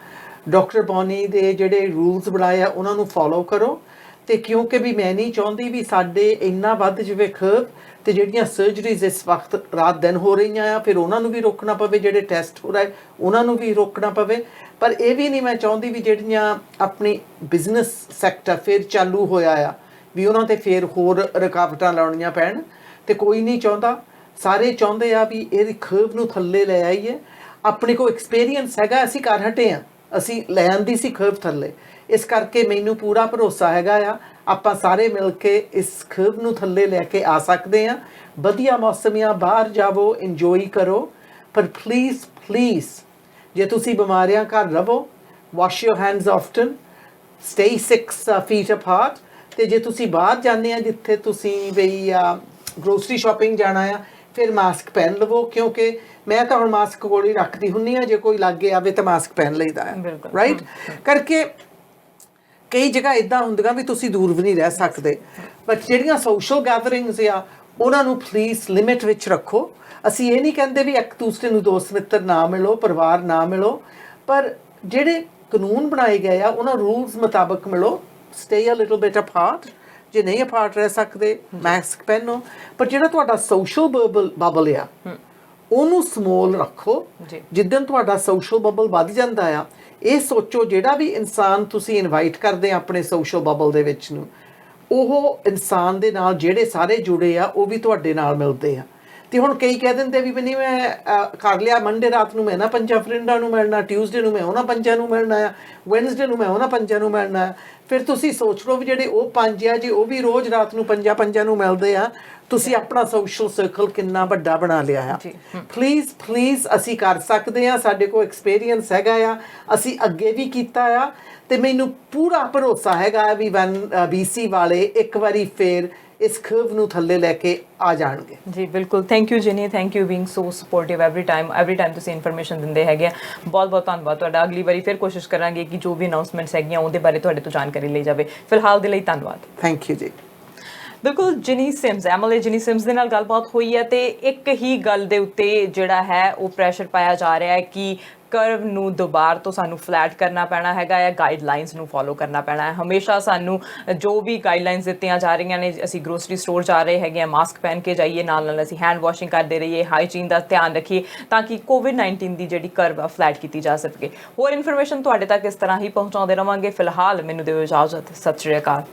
ਡਾਕਟਰ ਬੌਨੀ ਦੇ ਜਿਹੜੇ ਰੂਲਸ ਬਣਾਏ ਆ ਉਹਨਾਂ ਨੂੰ ਫੋਲੋ ਕਰੋ। ਤੇ ਕਿਉਂਕਿ ਵੀ ਮੈਂ ਨਹੀਂ ਚਾਹੁੰਦੀ ਵੀ ਸਾਡੇ ਇੰਨਾ ਵੱਧ ਜਿਵੇਂ ਖਰਬ ਤੇ ਜਿਹੜੀਆਂ ਸਰਜਰੀਜ਼ ਇਸ ਵਕਤ ਰਾਤ ਦਿਨ ਹੋ ਰਹੀਆਂ ਆ, ਫਿਰ ਉਹਨਾਂ ਨੂੰ ਵੀ ਰੋਕਣਾ ਪਵੇ। ਜਿਹੜੇ ਟੈਸਟ ਹੋ ਰਹੇ ਉਹਨਾਂ ਨੂੰ ਵੀ ਰੋਕਣਾ ਪਵੇ। ਪਰ ਇਹ ਵੀ ਨਹੀਂ ਮੈਂ ਚਾਹੁੰਦੀ ਵੀ ਜਿਹੜੀਆਂ ਆਪਣੀ ਬਿਜ਼ਨਸ ਸੈਕਟਰ ਫਿਰ ਚਾਲੂ ਹੋਇਆ ਆ ਵੀ ਉਹਨਾਂ ਤੇ ਫਿਰ ਹੋਰ ਰੁਕਾਵਟਾਂ ਲਾਉਣੀਆਂ ਪੈਣ। ਤੇ ਕੋਈ ਨਹੀਂ ਚਾਹੁੰਦਾ, ਸਾਰੇ ਚਾਹੁੰਦੇ ਆ ਵੀ ਇਹਦੀ ਖਰਬ ਨੂੰ ਥੱਲੇ ਲੈ ਆਈਏ। ਆਪਣੇ ਕੋਲ ਐਕਸਪੀਰੀਅੰਸ ਹੈਗਾ, ਅਸੀਂ ਕਰ ਹਟੇ ਆ, ਅਸੀਂ ਲੈ ਆਂਦੀ ਸੀ ਖਰਬ ਥੱਲੇ। ਇਸ ਕਰਕੇ ਮੈਨੂੰ ਪੂਰਾ ਭਰੋਸਾ ਹੈਗਾ ਆ ਆਪਾਂ ਸਾਰੇ ਮਿਲ ਕੇ ਇਸ ਖਰਬ ਨੂੰ ਥੱਲੇ ਲੈ ਕੇ ਆ ਸਕਦੇ ਆ। ਵਧੀਆ ਮੌਸਮ ਆ, ਬਾਹਰ ਜਾਵੋ, ਇੰਜੋਏ ਕਰੋ। ਪਰ ਪਲੀਜ਼ ਜੇ ਤੁਸੀਂ ਬਿਮਾਰੀਆਂ ਘਰ ਰਹੋ, ਵਾਸ਼ ਯੋਰ hands often, stay 6 feet apart. ਤੇ ਜੇ ਤੁਸੀਂ ਬਾਹਰ ਜਾਂਦੇ ਆ, ਜਿੱਥੇ ਤੁਸੀਂ ਬਈ ਗਰੋਸਰੀ ਸ਼ਾਪਿੰਗ ਜਾਣਾ ਆ, ਫਿਰ ਮਾਸਕ ਪਹਿਨ ਲਵੋ। ਕਿਉਂਕਿ ਮੈਂ ਤਾਂ ਹੁਣ ਮਾਸਕ ਕੋਲ ਹੀ ਰੱਖਦੀ ਹੁੰਦੀ ਆ, ਜੇ ਕੋਈ ਲਾਗੇ ਆਵੇ ਤਾਂ ਮਾਸਕ ਪਹਿਨ ਲਈਦਾ ਹੈ, ਰਾਈਟ? ਕਰਕੇ ਕਈ ਜਗ੍ਹਾ ਇੱਦਾਂ ਹੁੰਦੀਆਂ ਵੀ ਤੁਸੀਂ ਦੂਰ ਵੀ ਨਹੀਂ ਰਹਿ ਸਕਦੇ। ਬਟ ਜਿਹੜੀਆਂ ਸੋਸ਼ਲ ਗੈਦਰਿੰਗਸ ਆ, ਉਹਨਾਂ ਨੂੰ ਪਲੀਜ਼ ਲਿਮਿਟ ਵਿੱਚ ਰੱਖੋ। ਅਸੀਂ ਇਹ ਨਹੀਂ ਕਹਿੰਦੇ ਵੀ ਇੱਕ ਦੂਸਰੇ ਨੂੰ ਦੋਸਤ ਮਿੱਤਰ ਨਾ ਮਿਲੋ, ਪਰਿਵਾਰ ਨਾ ਮਿਲੋ, ਪਰ ਜਿਹੜੇ ਕਾਨੂੰਨ ਬਣਾਏ ਗਏ ਆ ਉਹਨਾਂ ਰੂਲਸ ਮੁਤਾਬਕ ਮਿਲੋ। Stay a little bit apart. ਜੇ ਨਹੀਂ ਅਪਾਰਟ ਰਹਿ ਸਕਦੇ, ਮਾਸਕ ਪਹਿਨੋ। ਪਰ ਜਿਹੜਾ ਤੁਹਾਡਾ ਸੋਸ਼ਲ ਬਬਲ ਆ, ਉਹਨੂੰ ਸਮੋਲ ਰੱਖੋ। ਜਿੱਦਣ ਤੁਹਾਡਾ ਸੋਸ਼ਲ ਬਬਲ ਵੱਧ ਜਾਂਦਾ ਆ, ਇਹ ਸੋਚੋ ਜਿਹੜਾ ਵੀ ਇਨਸਾਨ ਤੁਸੀਂ ਇਨਵਾਈਟ ਕਰਦੇ ਆ ਆਪਣੇ ਸੋਸ਼ਲ ਬਬਲ ਦੇ ਵਿੱਚ ਨੂੰ, ਉਹ ਇਨਸਾਨ ਦੇ ਨਾਲ ਜਿਹੜੇ ਸਾਰੇ ਜੁੜੇ ਆ ਉਹ ਵੀ ਤੁਹਾਡੇ ਨਾਲ ਮਿਲਦੇ ਆ। ਤੇ ਹੁਣ ਕਈ ਕਹਿ ਦਿੰਦੇ ਵੀ ਨਹੀਂ ਮੈਂ ਕਰ ਲਿਆ ਮੰਡੇ ਰਾਤ ਨੂੰ ਮੈਂ ਨਾ 5 ਫਰੈਂਡਾਂ ਨੂੰ ਮਿਲਣਾ, ਟਿਊਜ਼ਡੇ ਨੂੰ ਮੈਂ ਉਹਨਾਂ 5 ਨੂੰ ਮਿਲਣਾ ਆ, ਵੈਨਸਡੇ ਨੂੰ ਮੈਂ ਉਹਨਾਂ 5 ਨੂੰ ਮਿਲਣਾ ਆ। ਫਿਰ ਤੁਸੀਂ ਸੋਚ ਲਓ ਵੀ ਜਿਹੜੇ ਉਹ 5 ਆ ਜੀ ਉਹ ਵੀ ਰੋਜ਼ ਰਾਤ ਨੂੰ 5 ਨੂੰ ਮਿਲਦੇ ਆ, ਤੁਸੀਂ ਆਪਣਾ ਸੋਸ਼ਲ ਸਰਕਲ ਕਿੰਨਾ ਵੱਡਾ ਬਣਾ ਲਿਆ ਆ। ਪਲੀਜ਼ ਅਸੀਂ ਕਰ ਸਕਦੇ ਆ, ਸਾਡੇ ਕੋਲ ਐਕਸਪੀਰੀਅੰਸ ਹੈਗਾ ਆ, ਅਸੀਂ ਅੱਗੇ ਵੀ ਕੀਤਾ ਆ ਤੇ ਮੈਨੂੰ ਪੂਰਾ ਭਰੋਸਾ ਹੈਗਾ ਵੀ BC ਵਾਲੇ ਇੱਕ ਵਾਰੀ ਫੇਰ ਇਸ ਕਰਵ ਨੂੰ ਥੱਲੇ ਲੈ ਕੇ ਆ ਜਾਣਗੇ। ਜੀ ਬਿਲਕੁਲ, thank you Jini, thank you being so sportive every time ਤੁਸੀਂ ਇਨਫੋਰਮੇਸ਼ਨ ਦਿੰਦੇ ਹੈਗੇ। ਬਹੁਤ ਬਹੁਤ ਧੰਨਵਾਦ ਤੁਹਾਡਾ। ਅਗਲੀ ਵਾਰੀ ਫਿਰ ਕੋਸ਼ਿਸ਼ ਕਰਾਂਗੇ ਕਿ ਜੋ ਵੀ ਅਨਾਉਂਸਮੈਂਟਸ ਹੈਗੀਆਂ ਉਹਦੇ ਬਾਰੇ ਤੁਹਾਡੇ ਤੋਂ ਜਾਣਕਾਰੀ ਲਈ ਜਾਵੇ। ਫਿਲਹਾਲ ਦੇ ਲਈ ਧੰਨਵਾਦ। ਥੈਂਕ ਯੂ ਜੀ। ਬਿਲਕੁਲ, ਜਿਨੀ ਸਿਮਸ, MLA ਜਿਨੀ ਸਿਮਸ ਦੇ ਨਾਲ ਗੱਲਬਾਤ ਹੋਈ ਹੈ ਤੇ ਇੱਕ ਹੀ ਗੱਲ ਦੇ ਉੱਤੇ ਜਿਹੜਾ ਹੈ ਉਹ ਪ੍ਰੈਸ਼ਰ ਪਾਇਆ ਜਾ ਰਿਹਾ ਹੈ ਕਿ ਕਰਵ ਨੂੰ ਦੁਬਾਰਾ ਤੋਂ ਸਾਨੂੰ ਫਲੈਟ ਕਰਨਾ ਪੈਣਾ ਹੈਗਾ ਹੈ, ਗਾਈਡਲਾਈਨਸ ਨੂੰ ਫੋਲੋ ਕਰਨਾ ਪੈਣਾ ਹੈ। ਹਮੇਸ਼ਾ ਸਾਨੂੰ ਜੋ ਵੀ ਗਾਈਡਲਾਈਨਸ ਦਿੱਤੀਆਂ ਜਾ ਰਹੀਆਂ ਨੇ, ਅਸੀਂ ਗਰੋਸਰੀ ਸਟੋਰ ਜਾ ਰਹੇ ਹੈਗੇ ਹਾਂ, ਮਾਸਕ ਪਹਿਨ ਕੇ ਜਾਈਏ, ਨਾਲ ਅਸੀਂ ਹੈਂਡ ਵਾਸ਼ਿੰਗ ਕਰਦੇ ਰਹੀਏ, ਹਾਈਜੀਨ ਦਾ ਧਿਆਨ ਰੱਖੀਏ ਤਾਂ ਕਿ COVID-19 ਦੀ ਜਿਹੜੀ ਕਰਵ ਆ ਫਲੈਟ ਕੀਤੀ ਜਾ ਸਕੇ। ਹੋਰ ਇਨਫੋਰਮੇਸ਼ਨ ਤੁਹਾਡੇ ਤੱਕ ਇਸ ਤਰ੍ਹਾਂ ਹੀ ਪਹੁੰਚਾਉਂਦੇ ਰਵਾਂਗੇ। ਫਿਲਹਾਲ ਮੈਨੂੰ ਦਿਓ ਇਜਾਜ਼ਤ। ਸਤਿ ਸ਼੍ਰੀ ਅਕਾਲ।